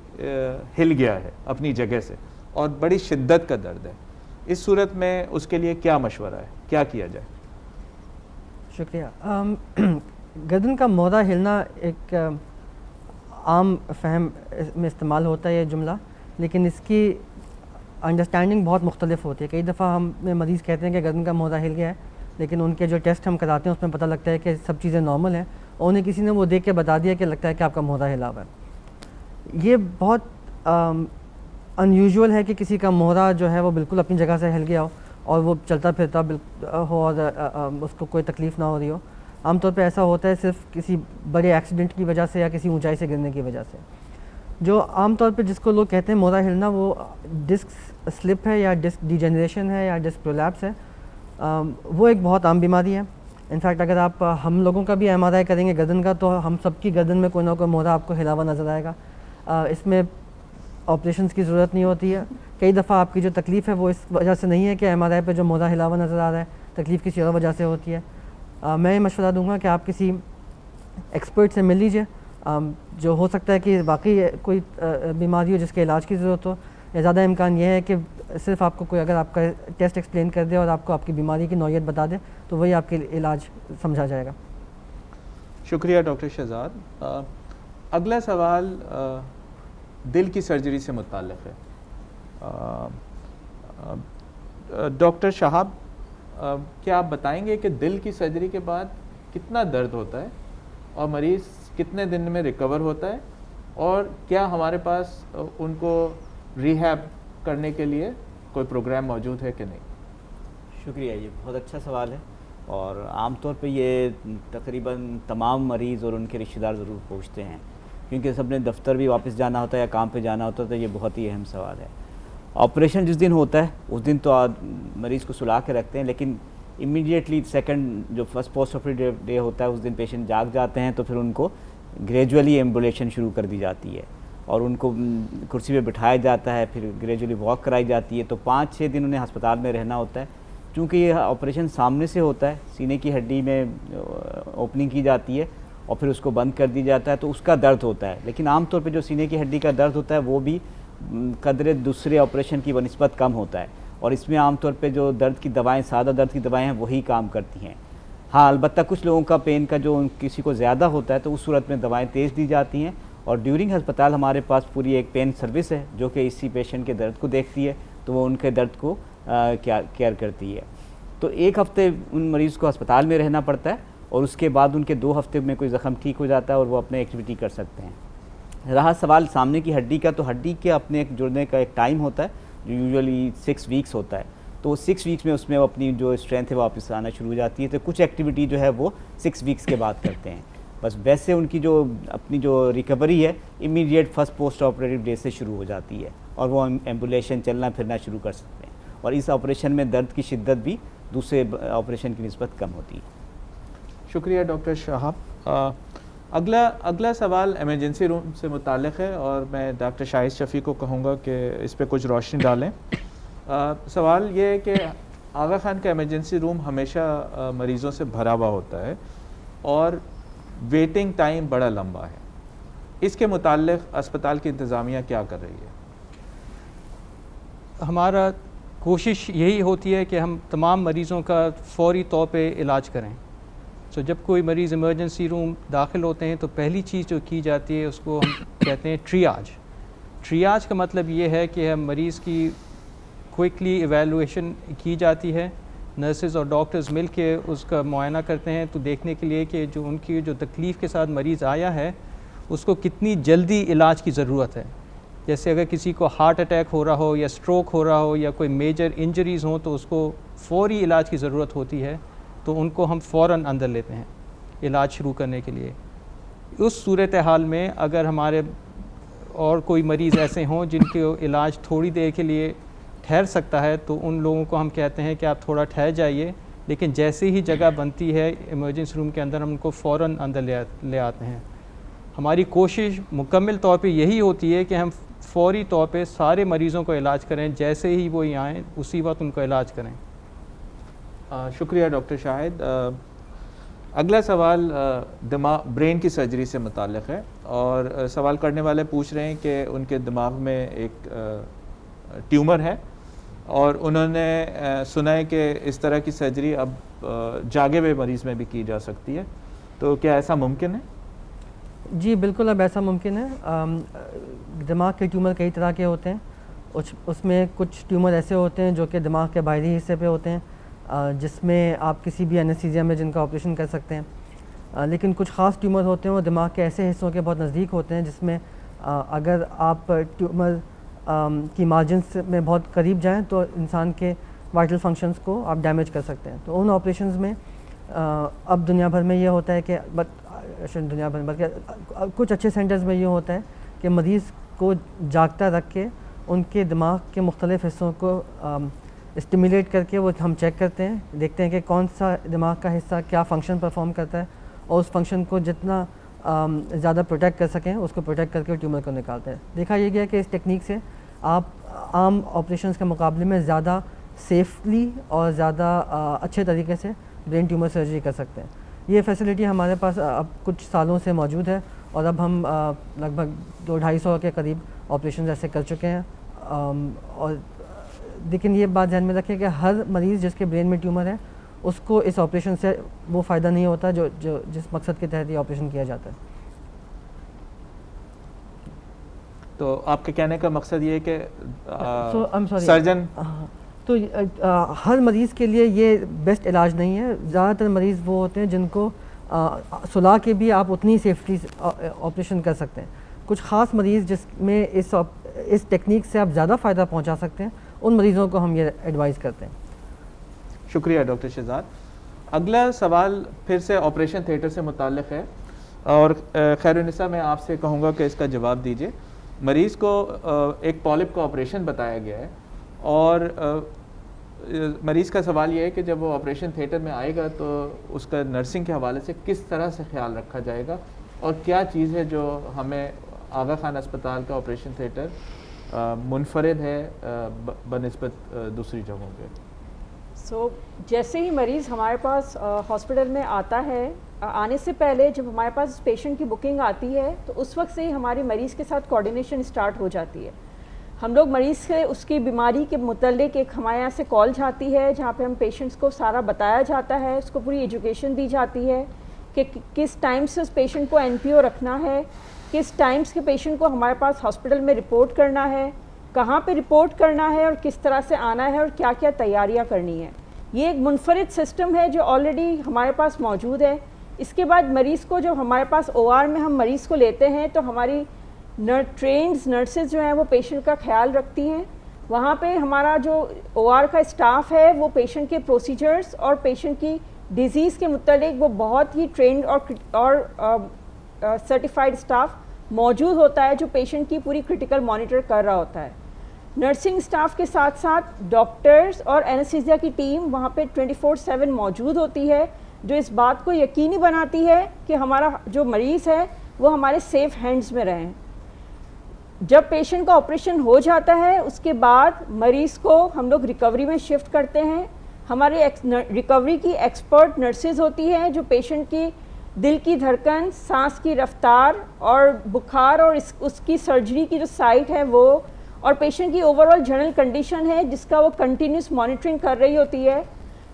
हिल गया है अपनी जगह से और बड़ी शिद्दत का दर्द है. इस सूरत में उसके लिए क्या मशवरा है, क्या किया जाए? शुक्रिया. गर्दन का मोहरा हिलना एक आम फहम में इस्तेमाल होता है ये जुमला, लेकिन इसकी अंडरस्टैंडिंग बहुत मुख्तलिफ होती है. कई दफ़ा हमें मरीज़ कहते हैं कि गर्दन का मोहरा हिल गया है, लेकिन उनके जो टेस्ट हम कराते हैं उसमें पता लगता है कि सब चीज़ें नॉर्मल हैं और उन्हें किसी ने वो देख के बता दिया कि लगता है कि आपका मोहरा हिला हुआ है. ये बहुत अनयूजुअल है कि किसी का मोहरा जो है वो बिल्कुल अपनी जगह से हिल गया हो और वो चलता फिरता हो और उसको कोई तकलीफ़ ना हो रही हो. आमतौर पे ऐसा होता है सिर्फ किसी बड़े एक्सीडेंट की वजह से या किसी ऊंचाई से गिरने की वजह से. जो आमतौर पे जिसको लोग कहते हैं मोहरा हिलना, वो डिस्क स्लिप है या डिस्क डिजेनरेशन है या डिस्क प्रोलैप्स है. वो एक बहुत आम बीमारी है. इनफैक्ट अगर आप हम लोगों का भी MRI करेंगे गर्दन का तो हम सबकी गर्दन में कोई ना कोई मोहरा आपको हिला हुआ नज़र आएगा. इसमें ऑपरेशंस की ज़रूरत नहीं होती है. कई दफ़ा आपकी जो तकलीफ़ है वो इस वजह से नहीं है कि MRI पे जो मोहरा हिला हुआ नज़र आ रहा है, तकलीफ़ किसी और वजह से होती है. मैं ये मशवरा दूंगा कि आप किसी एक्सपर्ट से मिल लीजिए, जो हो सकता है कि वाकई कोई बीमारी हो जिसके इलाज की ज़रूरत हो, या ज़्यादा इम्कान यह है कि सिर्फ आपको कोई अगर आपका टेस्ट एक्सप्लेन कर दे और आपको आपकी बीमारी की नौयत बता दे तो वही आपके इलाज समझा जाएगा. शुक्रिया डॉक्टर शहजाद. अगला सवाल दिल की सर्जरी से मुताल्लिक़ है. डॉक्टर शहाब, क्या आप बताएंगे कि दिल की सर्जरी के बाद कितना दर्द होता है और मरीज़ कितने दिन में रिकवर होता है, और क्या हमारे पास उनको रिहैब करने के लिए कोई प्रोग्राम मौजूद है कि नहीं? शुक्रिया, ये बहुत अच्छा सवाल है और आमतौर पे ये तकरीबन तमाम मरीज़ और उनके रिश्तेदार ज़रूर पूछते हैं, क्योंकि सबने दफ्तर भी वापस जाना होता है या काम पे जाना होता है. तो ये बहुत ही अहम सवाल है. ऑपरेशन जिस दिन होता है उस दिन तो मरीज़ को सुला के रखते हैं, लेकिन इमीडिएटली सेकंड जो फर्स्ट पोस्ट ऑपरेटिव डे होता है उस दिन पेशेंट जाग जाते हैं, तो फिर उनको ग्रेजुअली एम्बुलेशन शुरू कर दी जाती है और उनको कुर्सी पे बिठाया जाता है, फिर ग्रेजुअली वॉक कराई जाती है. तो 5-6 दिन उन्हें अस्पताल में रहना होता है. चूँकि ये ऑपरेशन सामने से होता है, सीने की हड्डी में ओपनिंग की जाती है और फिर उसको बंद कर दी जाता है, तो उसका दर्द होता है. लेकिन आमतौर पे जो सीने की हड्डी का दर्द होता है वो भी कदरे दूसरे ऑपरेशन की बनिस्बत कम होता है और इसमें आमतौर पे जो दर्द की दवाएं, सादा दर्द की दवाएं हैं वही काम करती हैं. हाँ, अलबत्ता कुछ लोगों का पेन का जो किसी को ज़्यादा होता है तो उस सूरत में दवाएं तेज़ दी जाती हैं और ड्यूरिंग अस्पताल हमारे पास पूरी एक पेन सर्विस है जो कि इसी पेशेंट के दर्द को देखती है, तो वो उनके दर्द को केयर करती है. तो 1 हफ़्ते उन मरीज़ को अस्पताल में रहना पड़ता है और उसके बाद उनके 2 हफ़्ते में कोई ज़ख़म ठीक हो जाता है और वो अपने एक्टिविटी कर सकते हैं. रहा सवाल सामने की हड्डी का, तो हड्डी के अपने एक जुड़ने का एक टाइम होता है जो यूजुअली 6 वीक्स होता है. तो 6 वीक्स में उसमें वो अपनी जो स्ट्रेंथ है वापस आना शुरू हो जाती है. तो कुछ एक्टिविटी जो है वो 6 वीक्स के बाद करते हैं. बस वैसे उनकी जो अपनी जो रिकवरी है immediate first post operative day से शुरू हो जाती है और वो एम्बुलेशन चलना फिरना शुरू कर सकते हैं. और इस ऑपरेशन में दर्द की शिद्दत भी दूसरे ऑपरेशन की निस्बत कम होती है. शुक्रिया डॉक्टर शहाब. अगला सवाल इमरजेंसी रूम से मुताल्लिक़ है और मैं डॉक्टर शाहिद शफ़ी को कहूँगा कि इस पर कुछ रोशनी डालें। सवाल ये है कि आगा खान का इमरजेंसी रूम हमेशा मरीज़ों से भरा हुआ होता है और वेटिंग टाइम बड़ा लंबा है। इसके मुताल्लिक़ अस्पताल की इंतज़ामिया क्या कर रही है? हमारा कोशिश यही होती है कि हम तमाम मरीज़ों का फ़ौरी तौर पे इलाज करें। तो जब कोई मरीज़ इमरजेंसी रूम दाखिल होते हैं तो पहली चीज़ जो की जाती है उसको हम कहते हैं ट्रियाज। ट्रियाज का मतलब ये है कि हम मरीज़ की क्विकली एवेलुएशन की जाती है, नर्सेज और डॉक्टर्स मिल के उसका मुआयना करते हैं तो देखने के लिए कि जो उनकी जो तकलीफ़ के साथ मरीज़ आया है उसको कितनी जल्दी इलाज की ज़रूरत है। जैसे अगर किसी को हार्ट अटैक हो रहा हो या स्ट्रोक हो रहा हो या कोई मेजर इंजरीज़ हों तो उसको फ़ौरी इलाज की ज़रूरत होती है, तो उनको हम फ़ौरन अंदर लेते हैं इलाज शुरू करने के लिए। उस सूरत हाल में अगर हमारे और कोई मरीज़ ऐसे हों जिनके इलाज थोड़ी देर के लिए ठहर सकता है तो उन लोगों को हम कहते हैं कि आप थोड़ा ठहर जाइए, लेकिन जैसे ही जगह बनती है इमरजेंसी रूम के अंदर हम उनको फ़ौरन अंदर ले आते हैं। हमारी कोशिश मुकम्मल तौर पे यही होती है कि हम फ़ौरी तौर पे सारे मरीज़ों को इलाज करें, जैसे ही वो यहाँ आएँ उसी वक्त उनको इलाज करें। शुक्रिया डॉक्टर शाहिद। अगला सवाल ब्रेन की सर्जरी से मुताल्लिक़ है और सवाल करने वाले पूछ रहे हैं कि उनके दिमाग में एक ट्यूमर है और उन्होंने सुना है कि इस तरह की सर्जरी अब जागे हुए मरीज़ में भी की जा सकती है, तो क्या ऐसा मुमकिन है? जी बिल्कुल, अब ऐसा मुमकिन है। दिमाग के ट्यूमर कई तरह के होते हैं। उसमें कुछ ट्यूमर ऐसे होते हैं जो कि दिमाग के बाहरी हिस्से पे होते हैं, जिसमें आप किसी भी एनेस्थीसिया में जिनका ऑपरेशन कर सकते हैं। लेकिन कुछ ख़ास ट्यूमर होते हैं वो दिमाग के ऐसे हिस्सों के बहुत नज़दीक होते हैं जिसमें अगर आप ट्यूमर की मार्जिन्स में बहुत करीब जाएं तो इंसान के वाइटल फंक्शंस को आप डैमेज कर सकते हैं। तो उन ऑपरेशंस में अब दुनिया भर में ये होता है कि दुनिया भर में बल्कि कुछ अच्छे सेंटर्स में ये होता है कि मरीज़ को जागता रख के उनके दिमाग के मुख्तलिफ़ हिस्सों को स्टिमुलेट करके वो हम चेक करते हैं, देखते हैं कि कौन सा दिमाग का हिस्सा क्या फ़ंक्शन परफॉर्म करता है और उस फंक्शन को जितना ज़्यादा प्रोटेक्ट कर सकें उसको प्रोटेक्ट करके ट्यूमर को निकालते हैं। देखा ये गया कि इस टेक्निक से आप आम ऑपरेशंस के मुकाबले में ज़्यादा सेफली और ज़्यादा अच्छे तरीके से ब्रेन ट्यूमर सर्जरी कर सकते हैं। ये फैसिलिटी हमारे पास अब कुछ सालों से मौजूद है और अब हम लगभग 200-250 के करीब ऑपरेशन ऐसे कर चुके हैं। और लेकिन ये बात ध्यान में रखें कि हर मरीज़ जिसके ब्रेन में ट्यूमर है उसको इस ऑपरेशन से वो फ़ायदा नहीं होता जो जिस मकसद के तहत ये ऑपरेशन किया जाता है। तो आपके कहने का मकसद ये है कि सर्जन तो हर मरीज़ के लिए ये बेस्ट इलाज नहीं है। ज़्यादातर मरीज़ वो होते हैं जिनको सुला के भी आप उतनी सेफ्टी ऑपरेशन कर सकते हैं। कुछ ख़ास मरीज़ जिसमें इस टेक्निक से आप ज़्यादा फ़ायदा पहुंचा सकते हैं, उन मरीज़ों को हम ये एडवाइस करते हैं। शुक्रिया डॉक्टर शहजाद। अगला सवाल फिर से ऑपरेशन थिएटर से मुताल्लिक़ है और खैरुन्निसा मैं आपसे कहूँगा कि इसका जवाब दीजिए। मरीज़ को एक पॉलिप का ऑपरेशन बताया गया है और मरीज़ का सवाल ये है कि जब वो ऑपरेशन थिएटर में आएगा तो उसका नर्सिंग के हवाले से किस तरह से ख्याल रखा जाएगा और क्या चीज़ है जो हमें आगा खान अस्पताल का ऑपरेशन थिएटर मुनफरिद है बनिस्बत दूसरी जगहों पे। जैसे ही मरीज़ हमारे पास हॉस्पिटल में आता है, आने से पहले जब हमारे पास पेशेंट की बुकिंग आती है तो उस वक्त से ही हमारी मरीज़ के साथ कोऑर्डिनेशन स्टार्ट हो जाती है। हम लोग मरीज़ से उसकी बीमारी के मुतल्लिक एक हमारे यहाँ से कॉल जाती है जहाँ पे हम पेशेंट्स को सारा बताया जाता है, उसको पूरी एजुकेशन दी जाती है कि किस टाइम से उस पेशेंट को एनपीओ रखना है, किस टाइम्स के पेशेंट को हमारे पास हॉस्पिटल में रिपोर्ट करना है, कहाँ पे रिपोर्ट करना है और किस तरह से आना है और क्या क्या तैयारियाँ करनी है। ये एक मुनफरिद सिस्टम है जो ऑलरेडी हमारे पास मौजूद है। इसके बाद मरीज़ को जब हमारे पास OR में हम मरीज़ को लेते हैं तो हमारी ट्रेन्ड नर्सेज जो हैं वो पेशेंट का ख्याल रखती हैं। वहाँ पे हमारा जो OR का स्टाफ है वो पेशेंट के प्रोसीजर्स और पेशेंट की डिज़ीज़ के मुतालिक वो बहुत ही ट्रेंड और सर्टिफाइड स्टाफ मौजूद होता है जो पेशेंट की पूरी क्रिटिकल मॉनिटर कर रहा होता है। नर्सिंग स्टाफ के साथ साथ डॉक्टर्स और एनेस्थीसिया की टीम वहाँ पे 24/7 मौजूद होती है जो इस बात को यकीनी बनाती है कि हमारा जो मरीज़ है वो हमारे सेफ हैंड्स में रहें। जब पेशेंट का ऑपरेशन हो जाता है उसके बाद मरीज़ को हम लोग रिकवरी में शिफ्ट करते हैं। हमारे रिकवरी की एक्सपर्ट नर्सेज होती हैं जो पेशेंट की दिल की धड़कन, सांस की रफ्तार और बुखार और उसकी सर्जरी की जो साइट है वो और पेशेंट की ओवरऑल जनरल कंडीशन है जिसका वो कंटिन्यूस मॉनिटरिंग कर रही होती है।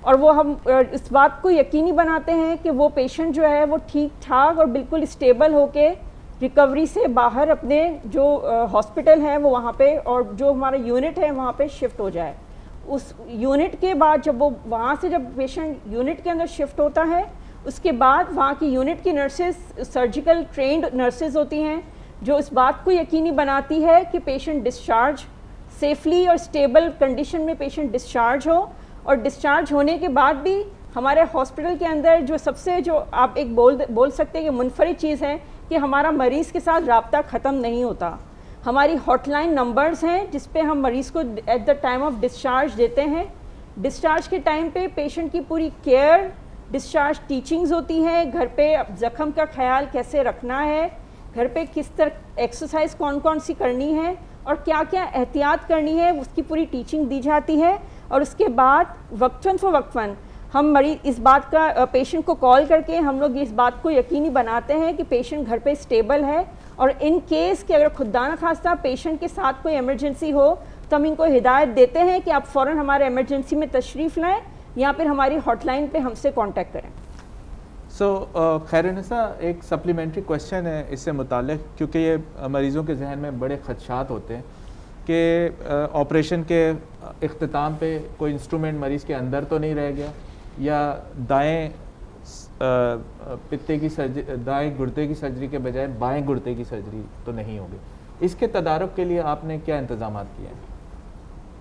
और वो हम इस बात को यकीनी बनाते हैं कि वो पेशेंट जो है वो ठीक ठाक और बिल्कुल स्टेबल होके रिकवरी से बाहर अपने जो हॉस्पिटल है वो वहाँ पे और जो हमारा यूनिट है वहाँ पे शिफ्ट हो जाए। उस यूनिट के बाद जब वो वहाँ से जब पेशेंट यूनिट के अंदर शिफ्ट होता है उसके बाद वहाँ की यूनिट की नर्सेज सर्जिकल ट्रेंड नर्सेज होती हैं जो इस बात को यकीनी बनाती है कि पेशेंट डिस्चार्ज सेफली और स्टेबल कंडीशन में पेशेंट डिस्चार्ज हो। और डिस्चार्ज होने के बाद भी हमारे हॉस्पिटल के अंदर जो सबसे जो आप एक बोल सकते हैं कि मुनफरिद चीज़ है कि हमारा मरीज़ के साथ राब्ता ख़त्म नहीं होता। हमारी हॉटलाइन नंबर्स हैं जिस पे हम मरीज़ को at the time of discharge देते हैं। डिस्चार्ज के टाइम पे पेशेंट की पूरी केयर, डिस्चार्ज टीचिंग्स होती हैं, घर पे ज़ख़म का ख्याल कैसे रखना है, घर पे किस तरह एक्सरसाइज कौन कौन सी करनी है और क्या क्या एहतियात करनी है उसकी पूरी टीचिंग दी जाती है। और उसके बाद वक्फन हम मरीज इस बात का पेशेंट को कॉल करके हम लोग इस बात को यकीनी बनाते हैं कि पेशेंट घर पे स्टेबल है और इन केस कि अगर खुदा न खास्ता पेशेंट के साथ कोई इमरजेंसी हो तो हम इनको हिदायत देते हैं कि आप फ़ौरन हमारे इमरजेंसी में तशरीफ़ लाएँ या फिर हमारी हॉटलाइन पे हमसे कांटेक्ट करें। खैरुन्निसा, एक सप्लीमेंट्री क्वेश्चन है इससे मुताल्लिक़, क्योंकि ये मरीज़ों के जहन में बड़े खदशात होते हैं कि ऑपरेशन के इख्तिताम पे कोई इंस्ट्रूमेंट मरीज़ के अंदर तो नहीं रह गया या दाएं पित्ते की सर्जरी, दाएं गुर्दे की सर्जरी के बजाय बाएं गुर्दे की सर्जरी तो नहीं होगी। इसके तदारुक के लिए आपने क्या इंतज़ाम किए हैं?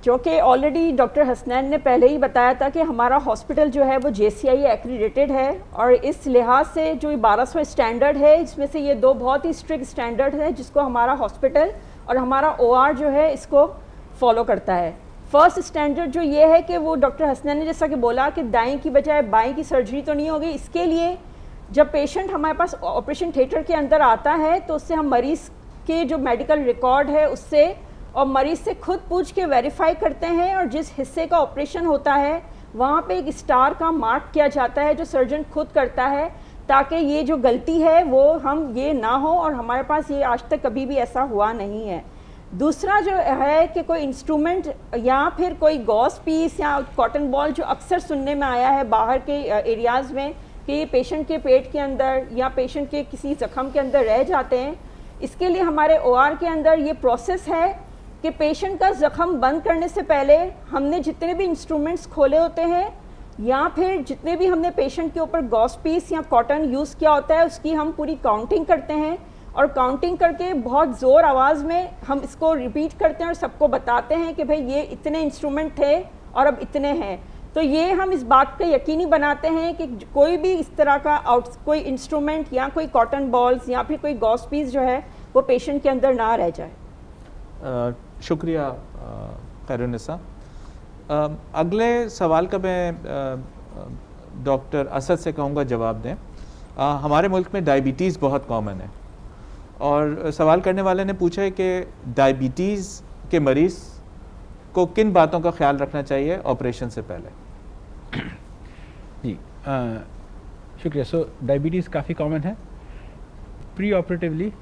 जो कि ऑलरेडी डॉक्टर हसनैन ने पहले ही बताया था कि हमारा हॉस्पिटल जो है वो JCI एक्रीडेटेड है और इस लिहाज से जो 1200 स्टैंडर्ड है इसमें से ये 2 बहुत ही स्ट्रिक्ट स्टैंडर्ड है जिसको हमारा हॉस्पिटल और हमारा OR जो है इसको फॉलो करता है। फर्स्ट स्टैंडर्ड जो ये है कि वो डॉक्टर हसनैन ने जैसा कि बोला कि दाएं की बजाय बाएं की सर्जरी तो नहीं होगी। इसके लिए जब पेशेंट हमारे पास ऑपरेशन थिएटर के अंदर आता है तो उससे हम मरीज़ के जो मेडिकल रिकॉर्ड है उससे और मरीज़ से खुद पूछ के वेरीफाई करते हैं और जिस हिस्से का ऑपरेशन होता है वहाँ पे एक स्टार का मार्क किया जाता है जो सर्जन खुद करता है ताकि ये जो गलती है वो हम ये ना हो और हमारे पास ये आज तक कभी भी ऐसा हुआ नहीं है। दूसरा जो है कि कोई इंस्ट्रूमेंट या फिर कोई गॉस पीस या कॉटन बॉल जो अक्सर सुनने में आया है बाहर के एरियाज़ में कि ये पेशेंट के पेट के अंदर या पेशेंट के किसी ज़ख़म के अंदर रह जाते हैं, इसके लिए हमारे OR के अंदर ये प्रोसेस है कि पेशेंट का ज़ख़म बंद करने से पहले हमने जितने भी इंस्ट्रूमेंट्स खोले होते हैं या फिर जितने भी हमने पेशेंट के ऊपर गॉस पीस या कॉटन यूज़ किया होता है उसकी हम पूरी काउंटिंग करते हैं और काउंटिंग करके बहुत ज़ोर आवाज़ में हम इसको रिपीट करते हैं और सबको बताते हैं कि भाई ये इतने इंस्ट्रूमेंट थे और अब इतने हैं। तो ये हम इस बात का यकीनी बनाते हैं कि कोई भी इस तरह का कोई इंस्ट्रूमेंट या कोई कॉटन बॉल्स या फिर कोई गॉस पीस जो है वो पेशेंट के अंदर ना रह जाए। शुक्रिया खैरुन्निसा। अगले सवाल का मैं डॉक्टर असद से कहूँगा जवाब दें। हमारे मुल्क में डायबिटीज़ बहुत कॉमन है और सवाल करने वाले ने पूछा है कि डायबिटीज़ के मरीज़ को किन बातों का ख्याल रखना चाहिए ऑपरेशन से पहले। जी शुक्रिया। सो डायबिटीज़ काफ़ी कॉमन है। प्री ऑपरेटिवली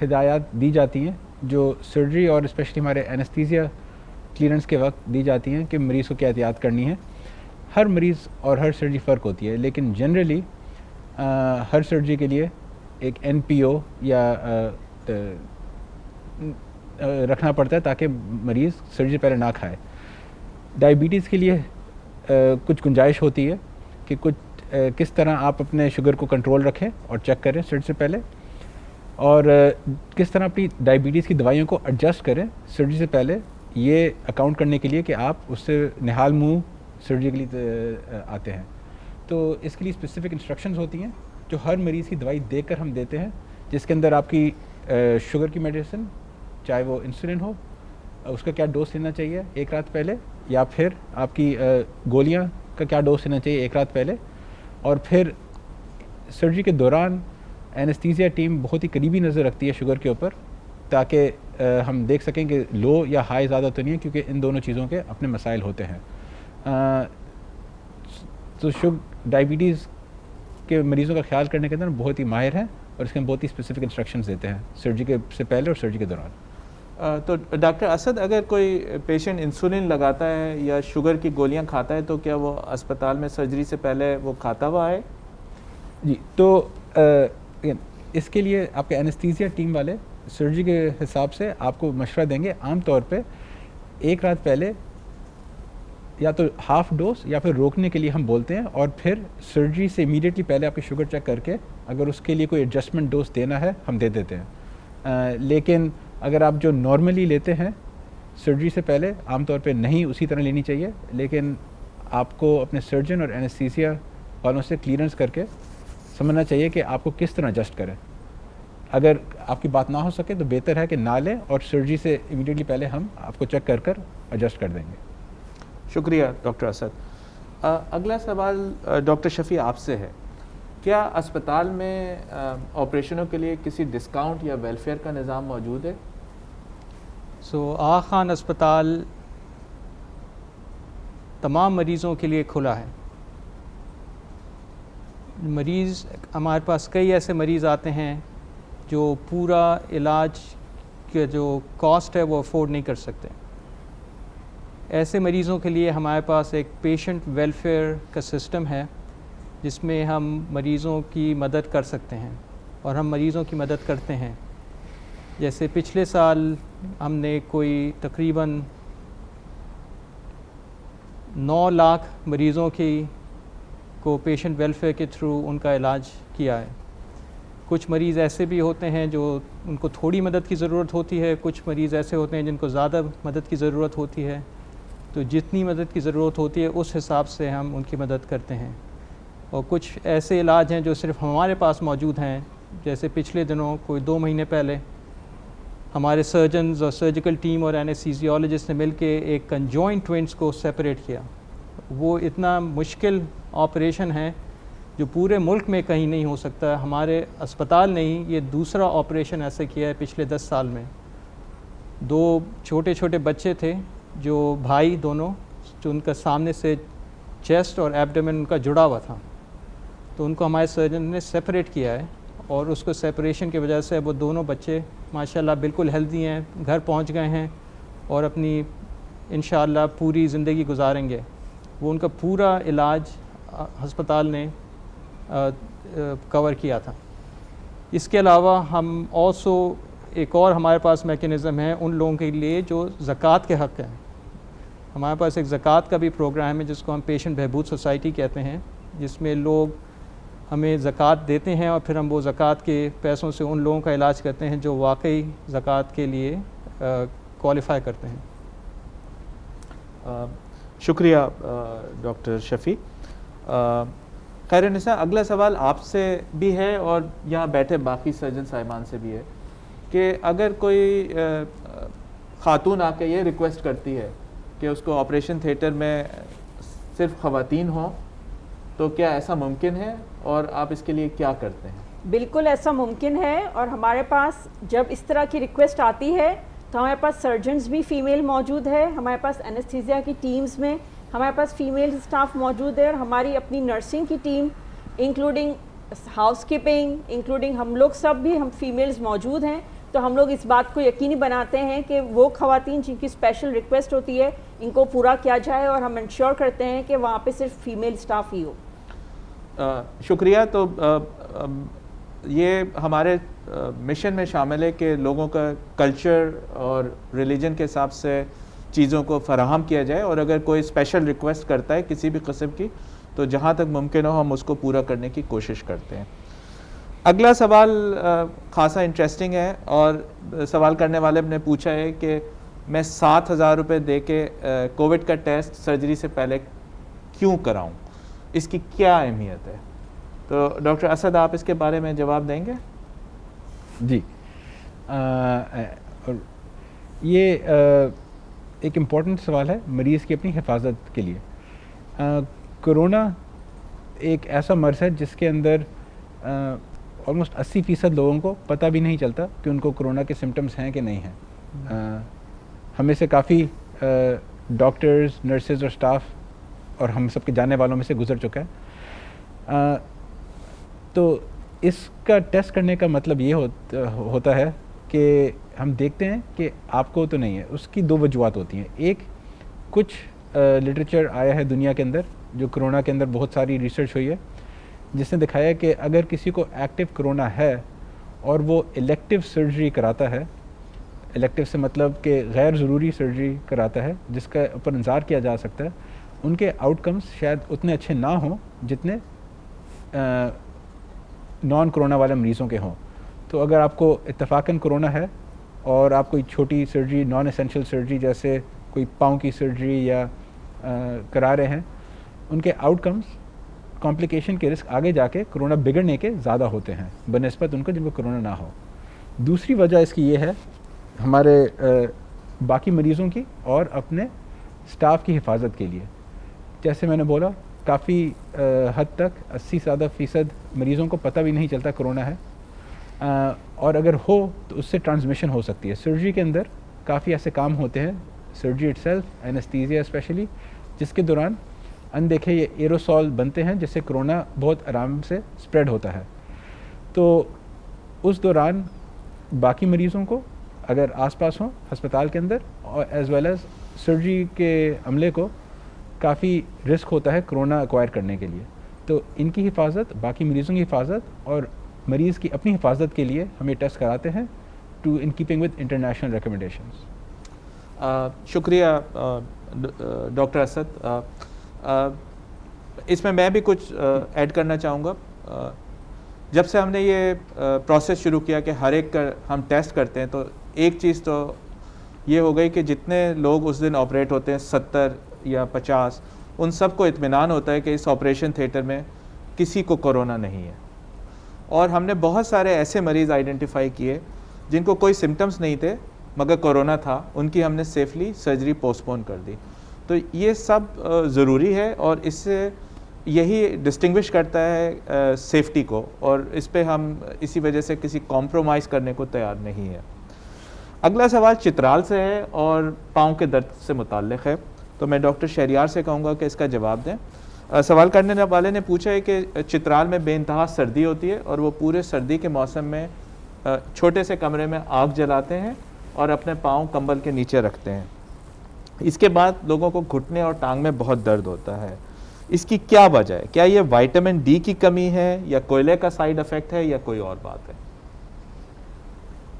हिदायत दी जाती हैं जो सर्जरी और स्पेशली हमारे एनेस्थीसिया क्लियरेंस के वक्त दी जाती हैं कि मरीज़ को क्या एहतियात करनी है। हर मरीज़ और हर सर्जरी फ़र्क होती है, लेकिन जनरली हर सर्जरी के लिए एक NPO या रखना पड़ता है ताकि मरीज़ सर्जरी पहले ना खाए। डायबिटीज़ के लिए कुछ गुंजाइश होती है कि किस तरह आप अपने शुगर को कंट्रोल रखें और चेक करें सर्जरी से पहले, और किस तरह अपनी डायबिटीज़ की दवाइयों को एडजस्ट करें सर्जरी से पहले, ये अकाउंट करने के लिए कि आप उससे निहाल मुँह सर्जरी के लिए आते हैं। तो इसके लिए स्पेसिफ़िक इंस्ट्रक्शंस होती हैं जो हर मरीज़ की दवाई देकर हम देते हैं, जिसके अंदर आपकी शुगर की मेडिसिन, चाहे वो इंसुलिन हो, उसका क्या डोज लेना चाहिए एक रात पहले, या फिर आपकी गोलियां का क्या डोज लेना चाहिए एक रात पहले, और फिर सर्जरी के दौरान एनेस्थीसिया टीम बहुत ही करीबी नज़र रखती है शुगर के ऊपर, ताकि हम देख सकें कि लो या हाई ज़्यादा तो नहीं है, क्योंकि इन दोनों चीज़ों के अपने मसाइल होते हैं। तो डायबिटीज़ के मरीज़ों का ख्याल करने के अंदर बहुत ही माहिर हैं और इसके हम बहुत ही स्पेसिफिक इंस्ट्रक्शंस देते हैं सर्जरी के से पहले और सर्जरी के दौरान। तो डॉक्टर असद, अगर कोई पेशेंट इंसुलिन लगाता है या शुगर की गोलियां खाता है तो क्या वो अस्पताल में सर्जरी से पहले वो खाता हुआ है? जी, तो इसके लिए आपके एनेस्थीसिया टीम वाले सर्जरी के हिसाब से आपको मशवरा देंगे। आम तौर पे एक रात पहले या तो हाफ डोज या फिर रोकने के लिए हम बोलते हैं, और फिर सर्जरी से इमीडिएटली पहले आपकी शुगर चेक करके अगर उसके लिए कोई एडजस्टमेंट डोज देना है हम दे देते हैं। लेकिन अगर आप जो नॉर्मली लेते हैं सर्जरी से पहले, आमतौर पे नहीं उसी तरह लेनी चाहिए, लेकिन आपको अपने सर्जन और एनेस्थीसिया वालों से क्लियरेंस करके समझना चाहिए कि आपको किस तरह एडजस्ट करें। अगर आपकी बात ना हो सके तो बेहतर है कि ना लें और सर्जरी से इमीडिएटली पहले हम आपको चेक कर कर एडजस्ट कर देंगे। शुक्रिया डॉक्टर असद। अगला सवाल डॉक्टर शफ़ी आपसे है, क्या अस्पताल में ऑपरेशनों के लिए किसी डिस्काउंट या वेलफेयर का निज़ाम मौजूद है? आगा खान अस्पताल तमाम मरीज़ों के लिए खुला है। मरीज़, हमारे पास कई ऐसे मरीज़ आते हैं जो पूरा इलाज के जो कॉस्ट है वो अफोर्ड नहीं कर सकते। ऐसे मरीज़ों के लिए हमारे पास एक पेशेंट वेलफेयर का सिस्टम है जिसमें हम मरीज़ों की मदद कर सकते हैं और हम मरीज़ों की मदद करते हैं। जैसे पिछले साल हमने कोई तकरीबन 9 लाख मरीज़ों को पेशेंट वेलफेयर के थ्रू उनका इलाज किया है। कुछ मरीज़ ऐसे भी होते हैं जो उनको थोड़ी मदद की ज़रूरत होती है, कुछ मरीज़ ऐसे होते हैं जिनको ज़्यादा मदद की ज़रूरत होती है। तो जितनी मदद की ज़रूरत होती है उस हिसाब से हम उनकी मदद करते हैं। और कुछ ऐसे इलाज हैं जो सिर्फ हमारे पास मौजूद हैं, जैसे पिछले दिनों कोई 2 महीने पहले हमारे सर्जन्स और सर्जिकल टीम और एनेस्थीसियोलॉजिस्ट ने मिलके एक कंजॉइंट ट्विंस को सेपरेट किया। वो इतना मुश्किल ऑपरेशन है जो पूरे मुल्क में कहीं नहीं हो सकता। हमारे अस्पताल ने ही ये दूसरा ऑपरेशन ऐसे किया है पिछले 10 साल में। 2 छोटे छोटे बच्चे थे जो भाई दोनों, जो उनका सामने से चेस्ट और एब्डोमेन उनका जुड़ा हुआ था, तो उनको हमारे सर्जन ने सेपरेट किया है और उसको सेपरेशन की वजह से वो दोनों बच्चे माशाल्लाह बिल्कुल हेल्दी हैं, घर पहुंच गए हैं और अपनी इंशाअल्लाह पूरी ज़िंदगी गुजारेंगे। वो उनका पूरा इलाज अस्पताल ने कवर किया था। इसके अलावा हम ऑल्सो एक और हमारे पास मैकेनिज़्म है उन लोगों के लिए जो ज़कात के हक़ हैं। हमारे पास एक ज़कात का भी प्रोग्राम है जिसको हम पेशेंट बहबूद सोसाइटी कहते हैं, जिसमें लोग हमें ज़कात देते हैं और फिर हम वो ज़कात के पैसों से उन लोगों का इलाज करते हैं जो वाकई ज़कात के लिए क्वालिफ़ाई करते हैं। शुक्रिया डॉक्टर शफ़ी। खैर-ए-निसा, अगला सवाल आपसे भी है और यहाँ बैठे बाकी सर्जन साहिबान से भी है कि अगर कोई ख़ातून आके ये रिक्वेस्ट करती है कि उसको ऑपरेशन थिएटर में सिर्फ ख़वातीन हों, तो क्या ऐसा मुमकिन है और आप इसके लिए क्या करते हैं? बिल्कुल ऐसा मुमकिन है, और हमारे पास जब इस तरह की रिक्वेस्ट आती है तो हमारे पास सर्जन्स भी फ़ीमेल मौजूद है, हमारे पास एनेस्थीसिया की टीम्स में हमारे पास फ़ीमेल स्टाफ मौजूद है और हमारी अपनी नर्सिंग की टीम इंक्लूडिंग हाउसकीपिंग इंक्लूडिंग हम लोग सब भी हम फीमेल्स मौजूद हैं। तो हम लोग इस बात को यकीनी बनाते हैं कि वो ख़वातीन जिनकी स्पेशल रिक्वेस्ट होती है इनको पूरा किया जाए और हम इंश्योर करते हैं कि वहाँ पे सिर्फ फीमेल स्टाफ ही हो। शुक्रिया। तो ये हमारे मिशन में शामिल है कि लोगों का कल्चर और रिलीजन के हिसाब से चीज़ों को फराहम किया जाए, और अगर कोई स्पेशल रिक्वेस्ट करता है किसी भी किस्म की तो जहाँ तक मुमकिन हो हम उसको पूरा करने की कोशिश करते हैं। अगला सवाल खासा इंटरेस्टिंग है और सवाल करने वाले ने पूछा है कि मैं 7,000 रुपये दे के कोविड का टेस्ट सर्जरी से पहले क्यों कराऊं, इसकी क्या अहमियत है? तो डॉक्टर असद, आप इसके बारे में जवाब देंगे? जी, ये एक इम्पॉर्टेंट सवाल है मरीज़ की अपनी हिफाजत के लिए। कोरोना एक ऐसा मर्ज़ है जिसके अंदर ऑलमोस्ट 80% लोगों को पता भी नहीं चलता कि उनको कोरोना के सिम्टम्स हैं कि नहीं हैं। हमें से काफ़ी डॉक्टर्स, नर्सेज और स्टाफ और हम सबके जानने वालों में से गुजर चुका है। तो इसका टेस्ट करने का मतलब ये होता है कि हम देखते हैं कि आपको तो नहीं है। उसकी दो वजूहत होती हैं। एक, कुछ लिटरेचर आया है दुनिया के अंदर, जो कोरोना के अंदर बहुत सारी रिसर्च हुई है, जिसने दिखाया कि अगर किसी को एक्टिव कोरोना है और वो इलेक्टिव सर्जरी कराता है, इलेक्टिव से मतलब कि गैर ज़रूरी सर्जरी कराता है जिसका ऊपर इंतज़ार किया जा सकता है, उनके आउटकम्स शायद उतने अच्छे ना हों जितने नॉन कोरोना वाले मरीज़ों के हों। तो अगर आपको इत्तफाकन कोरोना है और आप कोई छोटी सर्जरी, नॉन एसेंशियल सर्जरी जैसे कोई पाँव की सर्जरी या करा रहे हैं, उनके आउटकम्स, कॉम्प्लिकेशन के रिस्क आगे जाके कोरोना बिगड़ने के ज़्यादा होते हैं बनिस्बत उनको जिनको कोरोना ना हो। दूसरी वजह इसकी ये है हमारे बाकी मरीज़ों की और अपने स्टाफ की हिफाजत के लिए। जैसे मैंने बोला, काफ़ी हद तक 80 से ज़्यादा फ़ीसद मरीज़ों को पता भी नहीं चलता कोरोना है, और अगर हो तो उससे ट्रांसमिशन हो सकती है। सर्जरी के अंदर काफ़ी ऐसे काम होते हैं, सर्जरी इटसेल्फ, एनेस्थीसिया स्पेशली, जिसके दौरान अनदेखे ये एरोसॉल बनते हैं जिससे कोरोना बहुत आराम से स्प्रेड होता है। तो उस दौरान बाकी मरीज़ों को अगर आसपास हों अस्पताल के अंदर, और एज़ वेल एज़ सर्जरी के अमले को काफ़ी रिस्क होता है कोरोना एक्वायर करने के लिए। तो इनकी हिफाजत, बाकी मरीज़ों की हिफाजत और मरीज़ की अपनी हिफाजत के लिए हम ये टेस्ट कराते हैं, to in keeping with international recommendations. शुक्रिया डॉक्टर असद। इसमें मैं भी कुछ ऐड करना चाहूँगा। जब से हमने ये प्रोसेस शुरू किया कि हर एक का हम टेस्ट करते हैं, तो एक चीज़ तो ये हो गई कि जितने लोग उस दिन ऑपरेट होते हैं 70 या 50, उन सबको इत्मीनान होता है कि इस ऑपरेशन थिएटर में किसी को कोरोना नहीं है। और हमने बहुत सारे ऐसे मरीज़ आइडेंटिफाई किए जिनको कोई सिम्टम्स नहीं थे मगर कोरोना था, उनकी हमने सेफली सर्जरी पोस्टपोन कर दी। तो ये सब ज़रूरी है और इससे यही डिस्टिंग्विश करता है सेफ्टी को, और इस पे हम इसी वजह से किसी कॉम्प्रोमाइज़ करने को तैयार नहीं है। अगला सवाल चित्राल से है और पाँव के दर्द से मुताल्लिक़ है, तो मैं डॉक्टर शहरियार से कहूँगा कि इसका जवाब दें। सवाल करने वाले ने पूछा है कि चित्राल में बेइंतहा सर्दी होती है और वो पूरे सर्दी के मौसम में छोटे से कमरे में आग जलाते हैं और अपने पाँव कंबल के नीचे रखते हैं। इसके बाद लोगों को घुटने और टांग में बहुत दर्द होता है। इसकी क्या वजह है? क्या ये विटामिन डी की कमी है या कोयले का साइड इफ़ेक्ट है या कोई और बात है?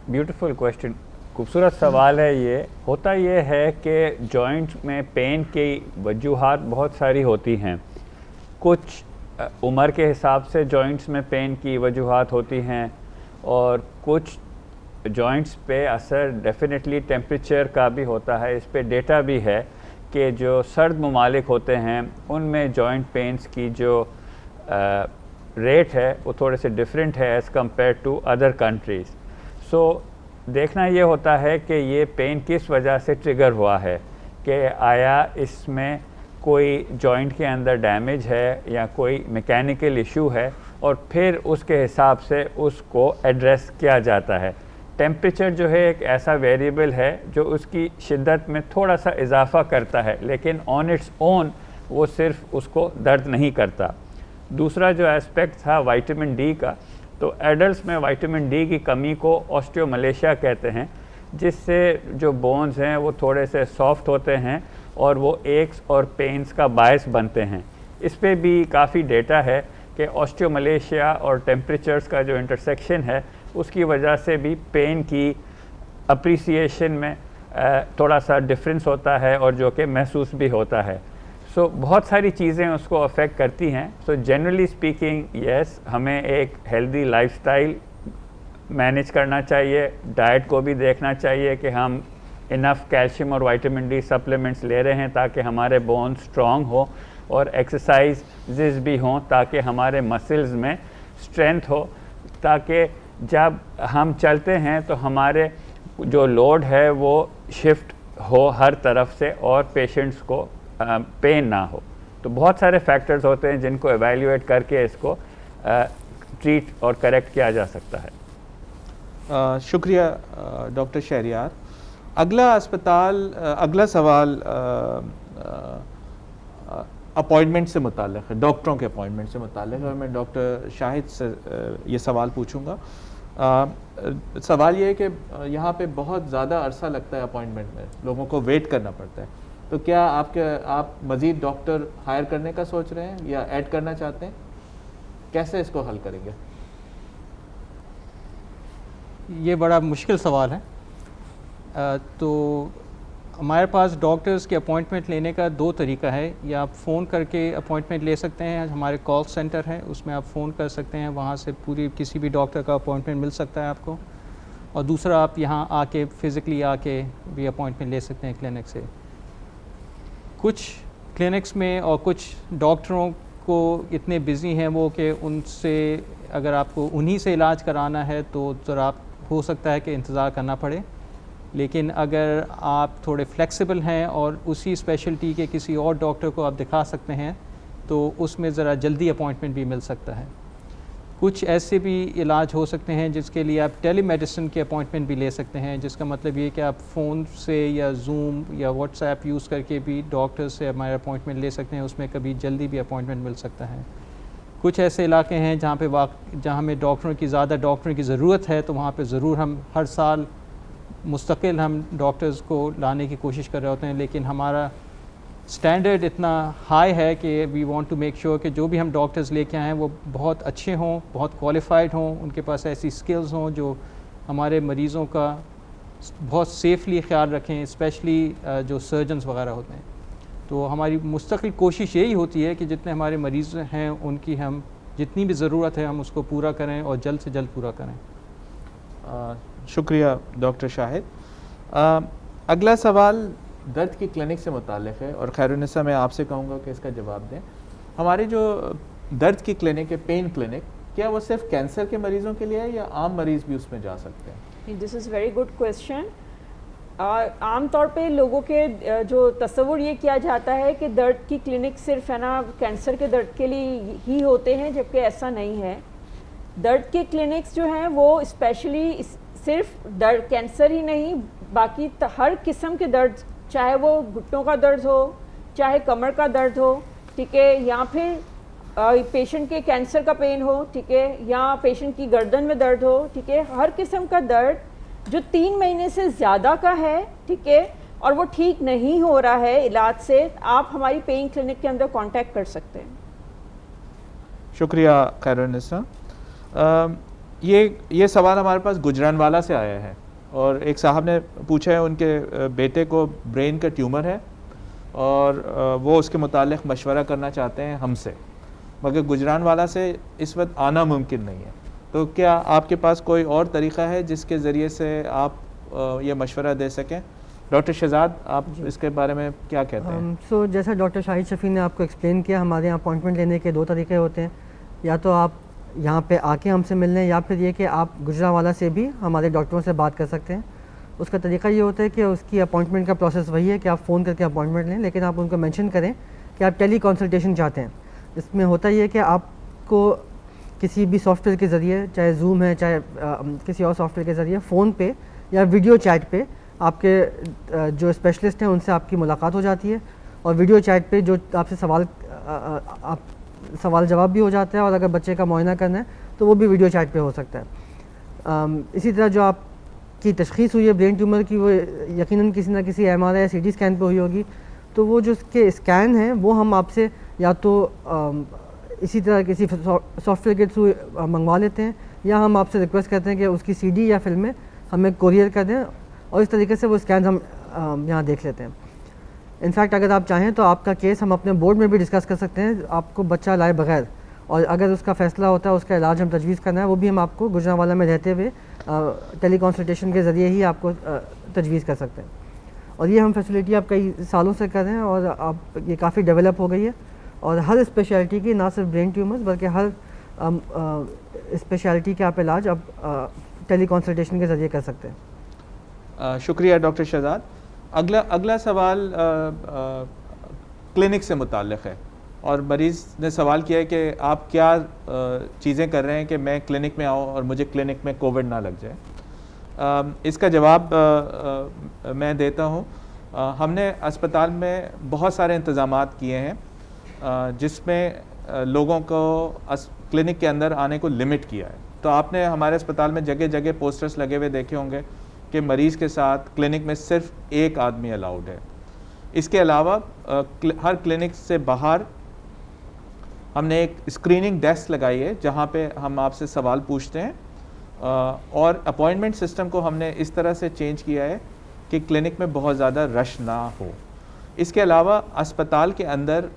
ब्यूटीफुल क्वेश्चन, खूबसूरत सवाल है ये। होता ये है कि जॉइंट में पेन की वजूहात बहुत सारी होती हैं। कुछ उम्र के हिसाब से जॉइंट्स में पेन की वजूहात होती हैं, और कुछ जॉइंट्स पे असर डेफिनेटली टेम्परेचर का भी होता है। इस पे डेटा भी है कि जो सर्द ममालिक होते हैं उनमें जॉइंट पेन्स की जो रेट है वो थोड़े से डिफरेंट है as compare to other countries. सो देखना ये होता है कि ये पेन किस वजह से ट्रिगर हुआ है, कि आया इसमें कोई जॉइंट के अंदर डैमेज है या कोई मैकेनिकल इशू है, और फिर उसके हिसाब से उसको एड्रेस किया जाता है। टेम्परेचर जो है एक ऐसा वेरिएबल है जो उसकी शिद्दत में थोड़ा सा इजाफा करता है, लेकिन ऑन इट्स ओन वो सिर्फ उसको दर्द नहीं करता। दूसरा जो एस्पेक्ट था विटामिन डी का, तो एडल्ट्स में विटामिन डी की कमी को ऑस्टियोमलेशिया कहते हैं, जिससे जो बोन्स हैं वो थोड़े से सॉफ्ट होते हैं और वो एक्स और पेन्स का बायस बनते हैं। इस पे भी काफ़ी डेटा है कि ऑस्टियोमलेशिया और टेम्परेचर्स का जो इंटरसेक्शन है उसकी वजह से भी पेन की अप्रिसिएशन में थोड़ा सा डिफरेंस होता है और जो कि महसूस भी होता है। सो बहुत सारी चीज़ें उसको अफेक्ट करती हैं। सो जनरली स्पीकिंग यस, हमें एक हेल्दी लाइफस्टाइल मैनेज करना चाहिए, डाइट को भी देखना चाहिए कि हम इनफ कैल्शियम और विटामिन डी सप्लीमेंट्स ले रहे हैं ताकि हमारे बोन स्ट्रॉन्ग हो, और एक्सरसाइजेज भी हों ताकि हमारे मसल्स में स्ट्रेंथ हो, ताकि जब हम चलते हैं तो हमारे जो लोड है वो शिफ्ट हो हर तरफ से और पेशेंट्स को पेन ना हो। तो बहुत सारे फैक्टर्स होते हैं जिनको एवेल्यूएट करके इसको ट्रीट और करेक्ट किया जा सकता है। शुक्रिया डॉक्टर शहरियार। अगला सवाल अपॉइंटमेंट से मुताल्लिक़ है, डॉक्टरों के अपॉइंटमेंट से मुताल्लिक़ है, और मैं डॉक्टर शाहिद से ये सवाल पूछूंगा। सवाल ये है कि यहाँ पे बहुत ज़्यादा अरसा लगता है अपॉइंटमेंट में, लोगों को वेट करना पड़ता है, तो क्या आप मज़ीद डॉक्टर हायर करने का सोच रहे हैं या ऐड करना चाहते हैं? कैसे इसको हल करेंगे? ये बड़ा मुश्किल सवाल है। तो हमारे पास डॉक्टर्स के अपॉइंटमेंट लेने का दो तरीका है, या आप फ़ोन करके अपॉइंटमेंट ले सकते हैं, हमारे कॉल सेंटर है उसमें आप फ़ोन कर सकते हैं, वहाँ से पूरी किसी भी डॉक्टर का अपॉइंटमेंट मिल सकता है आपको। और दूसरा, आप यहाँ आके फ़िज़िकली आके भी अपॉइंटमेंट ले सकते हैं क्लिनिक से। कुछ क्लिनिक्स में और कुछ डॉक्टरों को इतने बिज़ी हैं वो कि उनसे अगर आपको उन्हीं से इलाज कराना है तो ज़रा आप हो सकता है कि इंतज़ार करना पड़े, लेकिन अगर आप थोड़े फ्लेक्सिबल हैं और उसी स्पेशलिटी के किसी और डॉक्टर को आप दिखा सकते हैं तो उसमें ज़रा जल्दी अपॉइंटमेंट भी मिल सकता है। कुछ ऐसे भी इलाज हो सकते हैं जिसके लिए आप टेलीमेडिसिन के अपॉइंटमेंट भी ले सकते हैं, जिसका मतलब ये कि आप फ़ोन से या जूम या व्हाट्सएप यूज़ करके भी डॉक्टर से हमारे अपॉइंटमेंट ले सकते हैं, उसमें कभी जल्दी भी अपॉइंटमेंट मिल सकता है। कुछ ऐसे इलाके हैं जहाँ हमें ज़्यादा डॉक्टरों की ज़रूरत है, तो वहाँ पे ज़रूर हम हर साल मुस्तकिल हम डॉक्टर्स को लाने की कोशिश कर रहे होते हैं, लेकिन हमारा स्टैंडर्ड इतना हाई है कि we want to make sure कि जो भी हम डॉक्टर्स लेके आए हैं वो बहुत अच्छे हों, बहुत क्वालिफाइड हों, उनके पास ऐसी स्किल्स हों जो हमारे मरीज़ों का बहुत सेफली ख्याल रखें, स्पेशली जो सर्जन्स वगैरह होते हैं। तो हमारी मुस्तकिल कोशिश यही होती है कि जितने हमारे मरीज़ हैं उनकी हम जितनी भी ज़रूरत है हम उसको पूरा करें और जल्द से जल्द पूरा करें। शुक्रिया डॉक्टर शाहिद। अगला सवाल दर्द की क्लिनिक से मुताल्लिक़ है, और खैरुन्निसा मैं आपसे कहूँगा कि इसका जवाब दें। हमारे जो दर्द की क्लिनिक है, पेन क्लिनिक, क्या वो सिर्फ कैंसर के मरीज़ों के लिए है या आम मरीज़ भी उसमें जा सकते हैं? This is very good question. आम तौर पे लोगों के जो तस्वुर ये किया जाता है कि दर्द की क्लिनिक सिर्फ है ना कैंसर के दर्द के लिए ही होते हैं, जबकि ऐसा नहीं है। दर्द के क्लिनिक्स जो हैं वो स्पेशली सिर्फ दर्द कैंसर ही नहीं, बाकी हर किस्म के दर्द, चाहे वो घुटनों का दर्द हो, चाहे कमर का दर्द हो, ठीक है, या फिर पेशेंट के कैंसर का पेन हो, ठीक है, या पेशेंट की गर्दन में दर्द हो, ठीक है, हर किस्म का दर्द जो 3 महीने से ज़्यादा का है, ठीक है, और वो ठीक नहीं हो रहा है इलाज से, आप हमारी पेन क्लिनिक के अंदर कांटेक्ट कर सकते हैं। शुक्रिया खैरुन्निसा। ये सवाल हमारे पास गुजरानवाला से आया है, और एक साहब ने पूछा है उनके बेटे को ब्रेन का ट्यूमर है और वो उसके मुतालिक मशवरा करना चाहते हैं हमसे, मगर गुजरानवाला से इस वक्त आना मुमकिन नहीं है। तो क्या आपके पास कोई और तरीक़ा है जिसके ज़रिए से आप ये मशवरा दे सकें? डॉक्टर शहजाद, आप इसके बारे में क्या कहते हैं? जैसा डॉक्टर शाहिद शफ़ी ने आपको एक्सप्लेन किया, हमारे यहाँ अपॉइंटमेंट लेने के 2 तरीके होते हैं, या तो आप यहाँ पे आके हमसे मिल लें, या फिर ये कि आप गुजरांवाला से भी हमारे डॉक्टरों से बात कर सकते हैं। उसका तरीका ये होता है कि उसकी अपॉइंटमेंट का प्रोसेस वही है कि आप फ़ोन करके अपॉइंटमेंट लें, लेकिन आप उनको मेंशन करें कि आप टेली कंसल्टेशन चाहते हैं। इसमें होता ये है कि आपको किसी भी सॉफ्टवेयर के ज़रिए, चाहे जूम है, चाहे किसी और सॉफ्टवेयर के ज़रिए, फ़ोन पे या वीडियो चैट पे आपके जो स्पेशलिस्ट हैं उनसे आपकी मुलाकात हो जाती है, और वीडियो चैट पे जो आपसे सवाल जवाब भी हो जाता है, और अगर बच्चे का मुआयना करना है तो वो भी वीडियो चैट पे हो सकता है। इसी तरह जो आपकी तशख़ीस हुई है ब्रेन ट्यूमर की, वो यकीनन किसी न किसी MRI या CT स्कैन पे हुई होगी, तो वो जो उसके स्कैन हैं वो हम आपसे या तो इसी तरह किसी सॉफ्टवेयर के थ्रू मंगवा लेते हैं, या हम आपसे रिक्वेस्ट करते हैं कि उसकी CD या फिल्में हमें कोरियर कर दें, और इस तरीके से वो स्कैन हम यहाँ देख लेते हैं। इनफैक्ट अगर आप चाहें तो आपका केस हम अपने बोर्ड में भी डिस्कस कर सकते हैं, आपको बच्चा लाए बगैर, और अगर उसका फ़ैसला होता है उसका इलाज हम तजवीज़ करना है, वो भी हम आपको गुजरांवाला में रहते हुए टेली कंसल्टेशन के ज़रिए ही आपको तजवीज़ कर सकते हैं। और ये हम फैसिलिटी आप कई सालों से कर रहे हैं, और आप ये काफ़ी डेवलप हो गई है, और हर स्पेशलिटी की, ना सिर्फ ब्रेन ट्यूमर्स बल्कि हर स्पेशलिटी के आप इलाज अब टेली कंसल्टेशन के ज़रिए कर सकते हैं। शुक्रिया डॉक्टर शहजाद। अगला सवाल क्लिनिक से मुताल्लिक़ है। और मरीज़ ने सवाल किया है कि आप क्या चीज़ें कर रहे हैं कि मैं क्लिनिक में आऊँ और मुझे क्लिनिक में कोविड ना लग जाए। इसका जवाब मैं देता हूँ। हमने अस्पताल में बहुत सारे इंतज़ामात किए हैं जिसमें लोगों को क्लिनिक के अंदर आने को लिमिट किया है। तो आपने हमारे अस्पताल में जगह जगह पोस्टर्स लगे हुए देखे होंगे कि मरीज़ के साथ क्लिनिक में सिर्फ एक आदमी अलाउड है। इसके अलावा हर क्लिनिक से बाहर हमने एक स्क्रीनिंग डेस्क लगाई है जहाँ पे हम आपसे सवाल पूछते हैं, और अपॉइंटमेंट सिस्टम को हमने इस तरह से चेंज किया है कि क्लिनिक में बहुत ज़्यादा रश ना हो। इसके अलावा अस्पताल के अंदर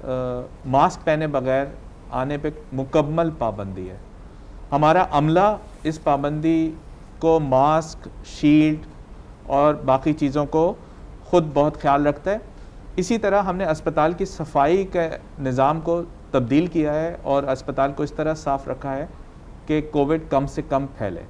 मास्क पहने बगैर आने पे मुकम्मल पाबंदी है। हमारा अमला इस पाबंदी को मास्क, शील्ड और बाकी चीज़ों को ख़ुद बहुत ख्याल रखता है। इसी तरह हमने अस्पताल की सफाई के निज़ाम को तब्दील किया है और अस्पताल को इस तरह साफ़ रखा है कि कोविड कम से कम फैले।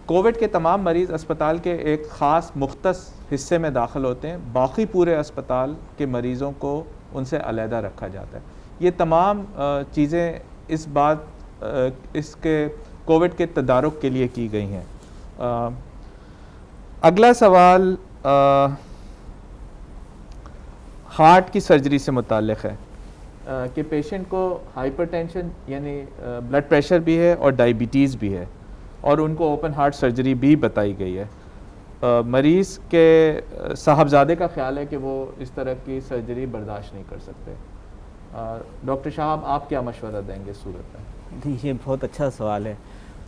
कोविड के तमाम मरीज़ अस्पताल के एक ख़ास मुख्तस हिस्से में दाखिल होते हैं, बाकी पूरे अस्पताल के मरीज़ों को उनसे अलहदा रखा जाता है। ये तमाम चीज़ें इसके कोविड के तदारुक के लिए की गई हैं। अगला सवाल हार्ट की सर्जरी से मुताल्लिक़ है कि पेशेंट को हाइपरटेंशन यानी ब्लड प्रेशर भी है और डायबिटीज़ भी है और उनको ओपन हार्ट सर्जरी भी बताई गई है। मरीज़ के साहबजादे का ख्याल है कि वो इस तरह की सर्जरी बर्दाश्त नहीं कर सकते। डॉक्टर साहब, आप क्या मशवरा देंगे इस सूरत में? नहीं, ये बहुत अच्छा सवाल है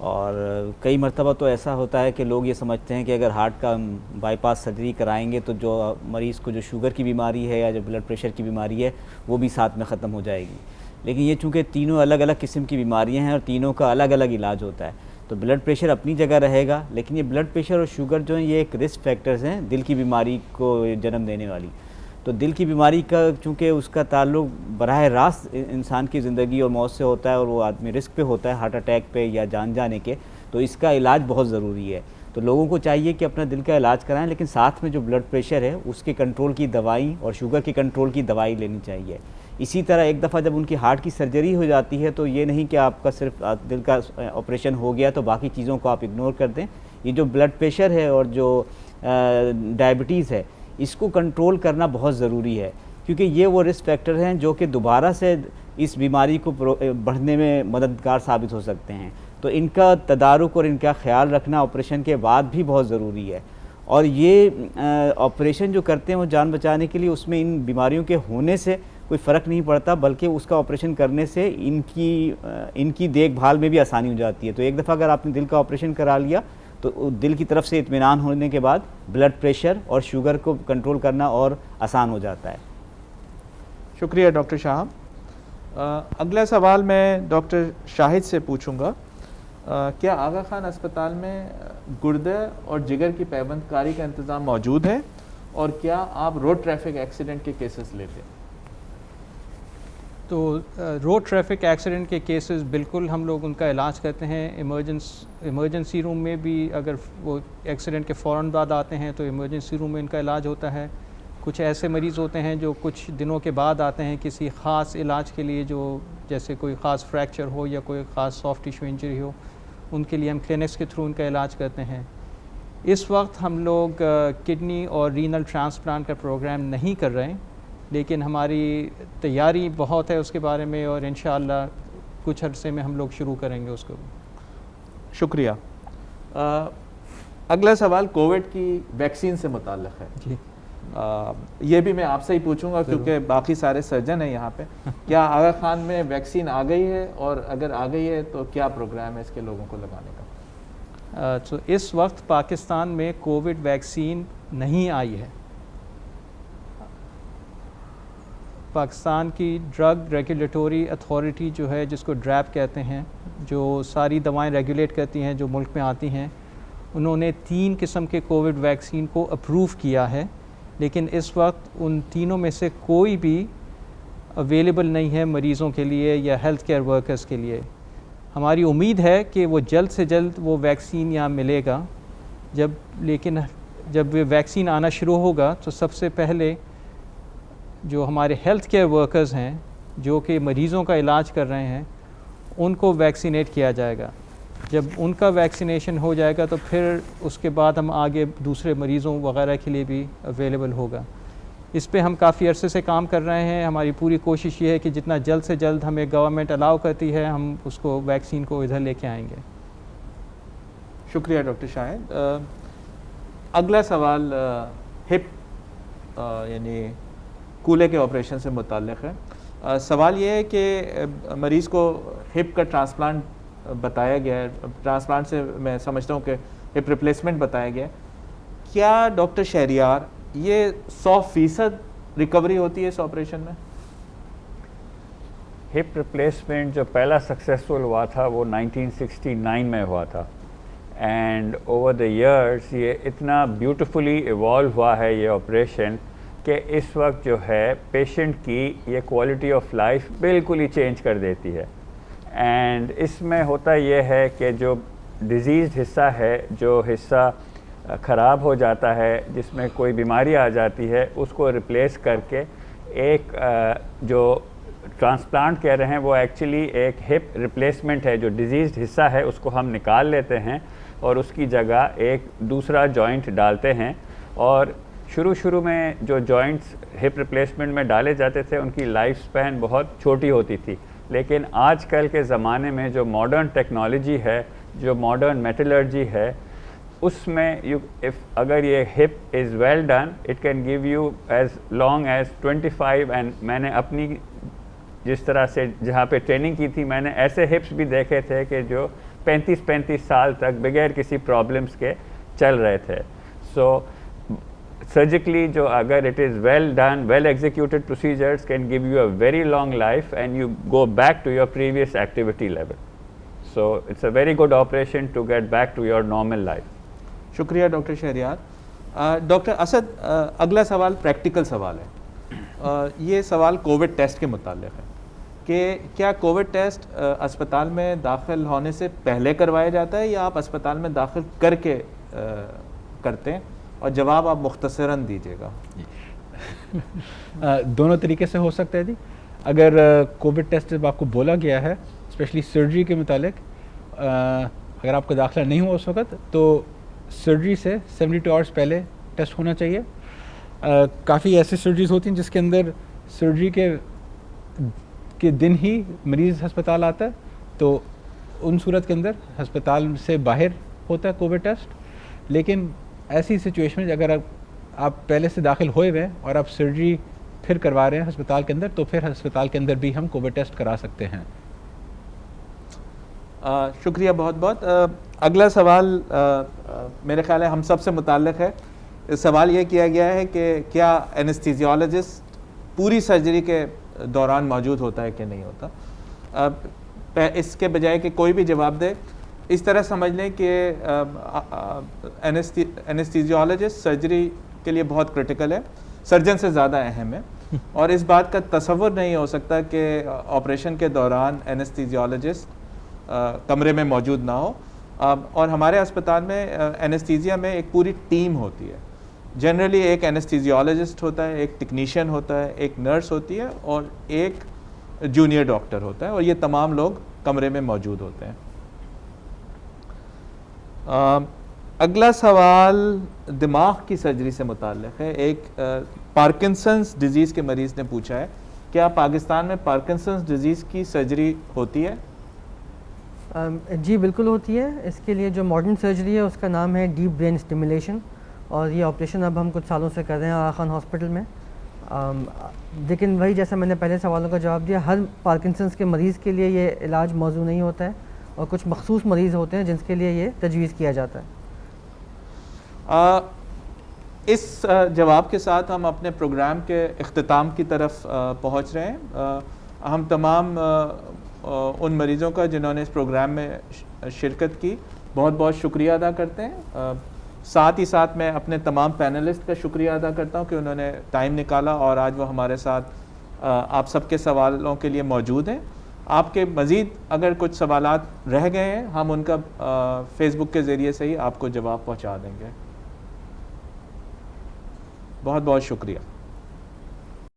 और कई मरतबा तो ऐसा होता है कि लोग ये समझते हैं कि अगर हार्ट का बाईपास सर्जरी कराएंगे तो जो मरीज़ को जो शुगर की बीमारी है या जो ब्लड प्रेशर की बीमारी है वो भी साथ में ख़त्म हो जाएगी। लेकिन ये चूँकि तीनों अलग अलग किस्म की बीमारियां हैं और तीनों का अलग अलग इलाज होता है, तो ब्लड प्रेशर अपनी जगह रहेगा, लेकिन ये ब्लड प्रेशर और शुगर जो हैं ये एक रिस्क फैक्टर्स हैं दिल की बीमारी को जन्म देने वाली। तो दिल की बीमारी का चूँकि उसका ताल्लुक बराह रास्त इंसान की ज़िंदगी और मौत से होता है और वो आदमी रिस्क पे होता है हार्ट अटैक पे या जान जाने के, तो इसका इलाज बहुत ज़रूरी है। तो लोगों को चाहिए कि अपना दिल का इलाज कराएं, लेकिन साथ में जो ब्लड प्रेशर है उसके कंट्रोल की दवाई और शुगर के कंट्रोल की दवाई लेनी चाहिए। इसी तरह एक दफ़ा जब उनकी हार्ट की सर्जरी हो जाती है तो ये नहीं कि आपका सिर्फ दिल का ऑपरेशन हो गया तो बाकी चीज़ों को आप इग्नोर कर दें। ये जो ब्लड प्रेशर है और जो डायबिटीज़ है इसको कंट्रोल करना बहुत ज़रूरी है, क्योंकि ये वो रिस्क फैक्टर हैं जो कि दोबारा से इस बीमारी को बढ़ने में मददगार साबित हो सकते हैं। तो इनका तदारुक और इनका ख्याल रखना ऑपरेशन के बाद भी बहुत ज़रूरी है। और ये ऑपरेशन जो करते हैं वो जान बचाने के लिए, उसमें इन बीमारियों के होने से कोई फ़र्क नहीं पड़ता, बल्कि उसका ऑपरेशन करने से इनकी देखभाल में भी आसानी हो जाती है। तो एक दफ़ा अगर आपने दिल का ऑपरेशन करा लिया तो दिल की तरफ से इत्मीनान होने के बाद ब्लड प्रेशर और शुगर को कंट्रोल करना और आसान हो जाता है। शुक्रिया डॉक्टर साहब। अगला सवाल मैं डॉक्टर शाहिद से पूछूंगा। क्या आगा खान अस्पताल में गुर्दे और जिगर की पैबंदकारी का इंतज़ाम मौजूद है और क्या आप रोड ट्रैफिक एक्सीडेंट के केसेस लेते हैं? तो रोड ट्रैफिक एक्सीडेंट के केसेस बिल्कुल हम लोग उनका इलाज करते हैं। इमरजेंसी रूम में भी अगर वो एक्सीडेंट के फ़ौरन बाद आते हैं तो इमरजेंसी रूम में इनका इलाज होता है। कुछ ऐसे मरीज़ होते हैं जो कुछ दिनों के बाद आते हैं किसी ख़ास इलाज के लिए, जो जैसे कोई ख़ास फ्रैक्चर हो या कोई ख़ास सॉफ्ट टिश्यू इंजरी हो, उनके लिए हम क्लिनिक्स के थ्रू उनका इलाज करते हैं। इस वक्त हम लोग किडनी और रीनल ट्रांसप्लांट का प्रोग्राम नहीं कर रहे हैं, लेकिन हमारी तैयारी बहुत है उसके बारे में और इंशाअल्लाह कुछ अरसे में हम लोग शुरू करेंगे उसको। शुक्रिया। अगला सवाल कोविड की वैक्सीन से मुताल्लिक़ है जी। ये भी मैं आपसे ही पूछूंगा क्योंकि बाकी सारे सर्जन हैं यहाँ पे। क्या आगा खान में वैक्सीन आ गई है और अगर आ गई है तो क्या प्रोग्राम है इसके लोगों को लगाने का? तो इस वक्त पाकिस्तान में कोविड वैक्सीन नहीं आई है। पाकिस्तान की ड्रग रेगुलेटरी अथॉरिटी जो है, जिसको ड्रैप कहते हैं, जो सारी दवाएं रेगुलेट करती हैं जो मुल्क में आती हैं, उन्होंने 3 किस्म के कोविड वैक्सीन को अप्रूव किया है, लेकिन इस वक्त उन तीनों में से कोई भी अवेलेबल नहीं है मरीज़ों के लिए या हेल्थ केयर वर्कर्स के लिए। हमारी उम्मीद है कि वो जल्द से जल्द वो वैक्सीन यहाँ मिलेगा। लेकिन जब ये वैक्सीन आना शुरू होगा तो सबसे पहले जो हमारे हेल्थ केयर वर्कर्स हैं जो कि मरीज़ों का इलाज कर रहे हैं उनको वैक्सीनेट किया जाएगा। जब उनका वैक्सीनेशन हो जाएगा तो फिर उसके बाद हम आगे दूसरे मरीज़ों वगैरह के लिए भी अवेलेबल होगा। इस पे हम काफ़ी अरसे से काम कर रहे हैं। हमारी पूरी कोशिश ये है कि जितना जल्द से जल्द हमें गवर्नमेंट अलाउ करती है हम उसको वैक्सीन को इधर लेके आएंगे। शुक्रिया डॉक्टर शाहिद। अगला सवाल हिप यानी कूल्हे के ऑपरेशन से मुताल्लिक़ है। सवाल ये है कि मरीज़ को हिप का ट्रांसप्लांट बताया गया है, ट्रांसप्लांट से मैं समझता हूँ कि हिप रिप्लेसमेंट बताया गया है। क्या डॉक्टर शहरियार ये 100% रिकवरी होती है इस ऑपरेशन में? हिप रिप्लेसमेंट जो पहला सक्सेसफुल हुआ था वो 1969 में हुआ था, एंड ओवर द इयर्स ये इतना ब्यूटीफुली इवॉल्व हुआ है ये ऑपरेशन कि इस वक्त जो है पेशेंट की ये क्वालिटी ऑफ लाइफ बिल्कुल ही चेंज कर देती है। एंड इसमें होता ये है कि जो डिजीज़ हिस्सा है, जो हिस्सा ख़राब हो जाता है, जिसमें कोई बीमारी आ जाती है, उसको रिप्लेस करके एक जो ट्रांसप्लांट कह रहे हैं वो एक्चुअली एक हिप रिप्लेसमेंट है। जो डिजीज़ हिस्सा है उसको हम निकाल लेते हैं और उसकी जगह एक दूसरा जॉइंट डालते हैं। और शुरू में जो जॉइंट्स हिप रिप्लेसमेंट में डाले जाते थे उनकी लाइफ स्पैन बहुत छोटी होती थी, लेकिन आजकल के ज़माने में जो मॉडर्न टेक्नोलॉजी है, जो मॉडर्न मेटलर्जी है, उसमें अगर ये hip is well done it can give you as long as 25। And मैंने अपनी जिस तरह से जहाँ पे ट्रेनिंग की थी मैंने ऐसे हिप्स भी देखे थे कि जो 35 साल तक बगैर किसी प्रॉब्लम्स के चल रहे थे। सो सर्जिकली जो अगर it is well done, well executed procedures can give you a very long life and you go back to your previous activity level. So it's a very good operation to get back to your normal life. शुक्रिया doctor Shahryar. Doctor Asad, अगला सवाल practical सवाल है। ये सवाल Covid test के मुताल्लिक़ है कि क्या कोविड टेस्ट अस्पताल में दाखिल होने से पहले करवाया जाता है या आप अस्पताल में दाखिल करके करते हैं? और जवाब आप मुख्तसरन दीजिएगा। दोनों तरीके से हो सकता है जी। अगर कोविड टेस्ट जब आपको बोला गया है, स्पेशली सर्जरी के मुतालिक, अगर आपका दाखिला नहीं हुआ उस वक्त तो सर्जरी से 72 आवर्स पहले टेस्ट होना चाहिए। काफ़ी ऐसी सर्जरीज होती हैं जिसके अंदर सर्जरी के दिन ही मरीज़ अस्पताल आता है, तो उन सूरत के अंदर अस्पताल से बाहर होता है कोविड टेस्ट। लेकिन ऐसी सिचुएशन में अगर आप पहले से दाखिल हुए हुए हैं और आप सर्जरी फिर करवा रहे हैं अस्पताल के अंदर, तो फिर अस्पताल के अंदर भी हम कोविड टेस्ट करा सकते हैं। शुक्रिया बहुत बहुत। अगला सवाल मेरे ख्याल है हम सब से मुताल्लिक़ है। सवाल ये किया गया है कि क्या एनेस्थीसियोलॉजिस्ट पूरी सर्जरी के दौरान मौजूद होता है कि नहीं होता। इसके बजाय कि कोई भी जवाब दे, इस तरह समझ लें कि एनेस्थीसियोलॉजिस्ट सर्जरी के लिए बहुत क्रिटिकल है, सर्जन से ज़्यादा अहम है, और इस बात का तसव्वुर नहीं हो सकता कि ऑपरेशन के दौरान एनेस्थीसियोलॉजिस्ट कमरे में मौजूद ना हो। और हमारे अस्पताल में एनेस्थीसिया में एक पूरी टीम होती है। जनरली एक एनेस्थीसियोलॉजिस्ट होता है, एक टेक्नीशियन होता है, एक नर्स होती है और एक जूनियर डॉक्टर होता है, और ये तमाम लोग कमरे में मौजूद होते हैं। अगला सवाल दिमाग की सर्जरी से मुताल्लिक़ है। एक पार्किंसंस डिजीज़ के मरीज़ ने पूछा है, क्या पाकिस्तान में पार्किंसंस डिजीज़ की सर्जरी होती है? जी बिल्कुल होती है। इसके लिए जो मॉडर्न सर्जरी है उसका नाम है डीप ब्रेन स्टिमुलेशन, और ये ऑपरेशन अब हम कुछ सालों से कर रहे हैं आगा खान हॉस्पिटल में। लेकिन वही जैसा मैंने पहले सवालों का जवाब दिया, हर पार्किंसंस के मरीज़ के लिए ये इलाज मौजूद नहीं होता है, और कुछ मखसूस मरीज़ होते हैं जिनके लिए ये तजवीज़ किया जाता है। इस जवाब के साथ हम अपने प्रोग्राम के इख्तिताम की तरफ पहुँच रहे हैं। हम तमाम उन मरीज़ों का जिन्होंने इस प्रोग्राम में शिरकत की बहुत बहुत शुक्रिया अदा करते हैं। साथ ही साथ मैं अपने तमाम पैनलिस्ट का शुक्रिया अदा करता हूं कि उन्होंने टाइम निकाला और आज वो हमारे साथ आप सबके सवालों के लिए मौजूद हैं। आपके मज़ीद अगर कुछ सवालात रह गए हैं, हम उनका फेसबुक के ज़रिए से ही आपको जवाब पहुंचा देंगे। बहुत बहुत शुक्रिया।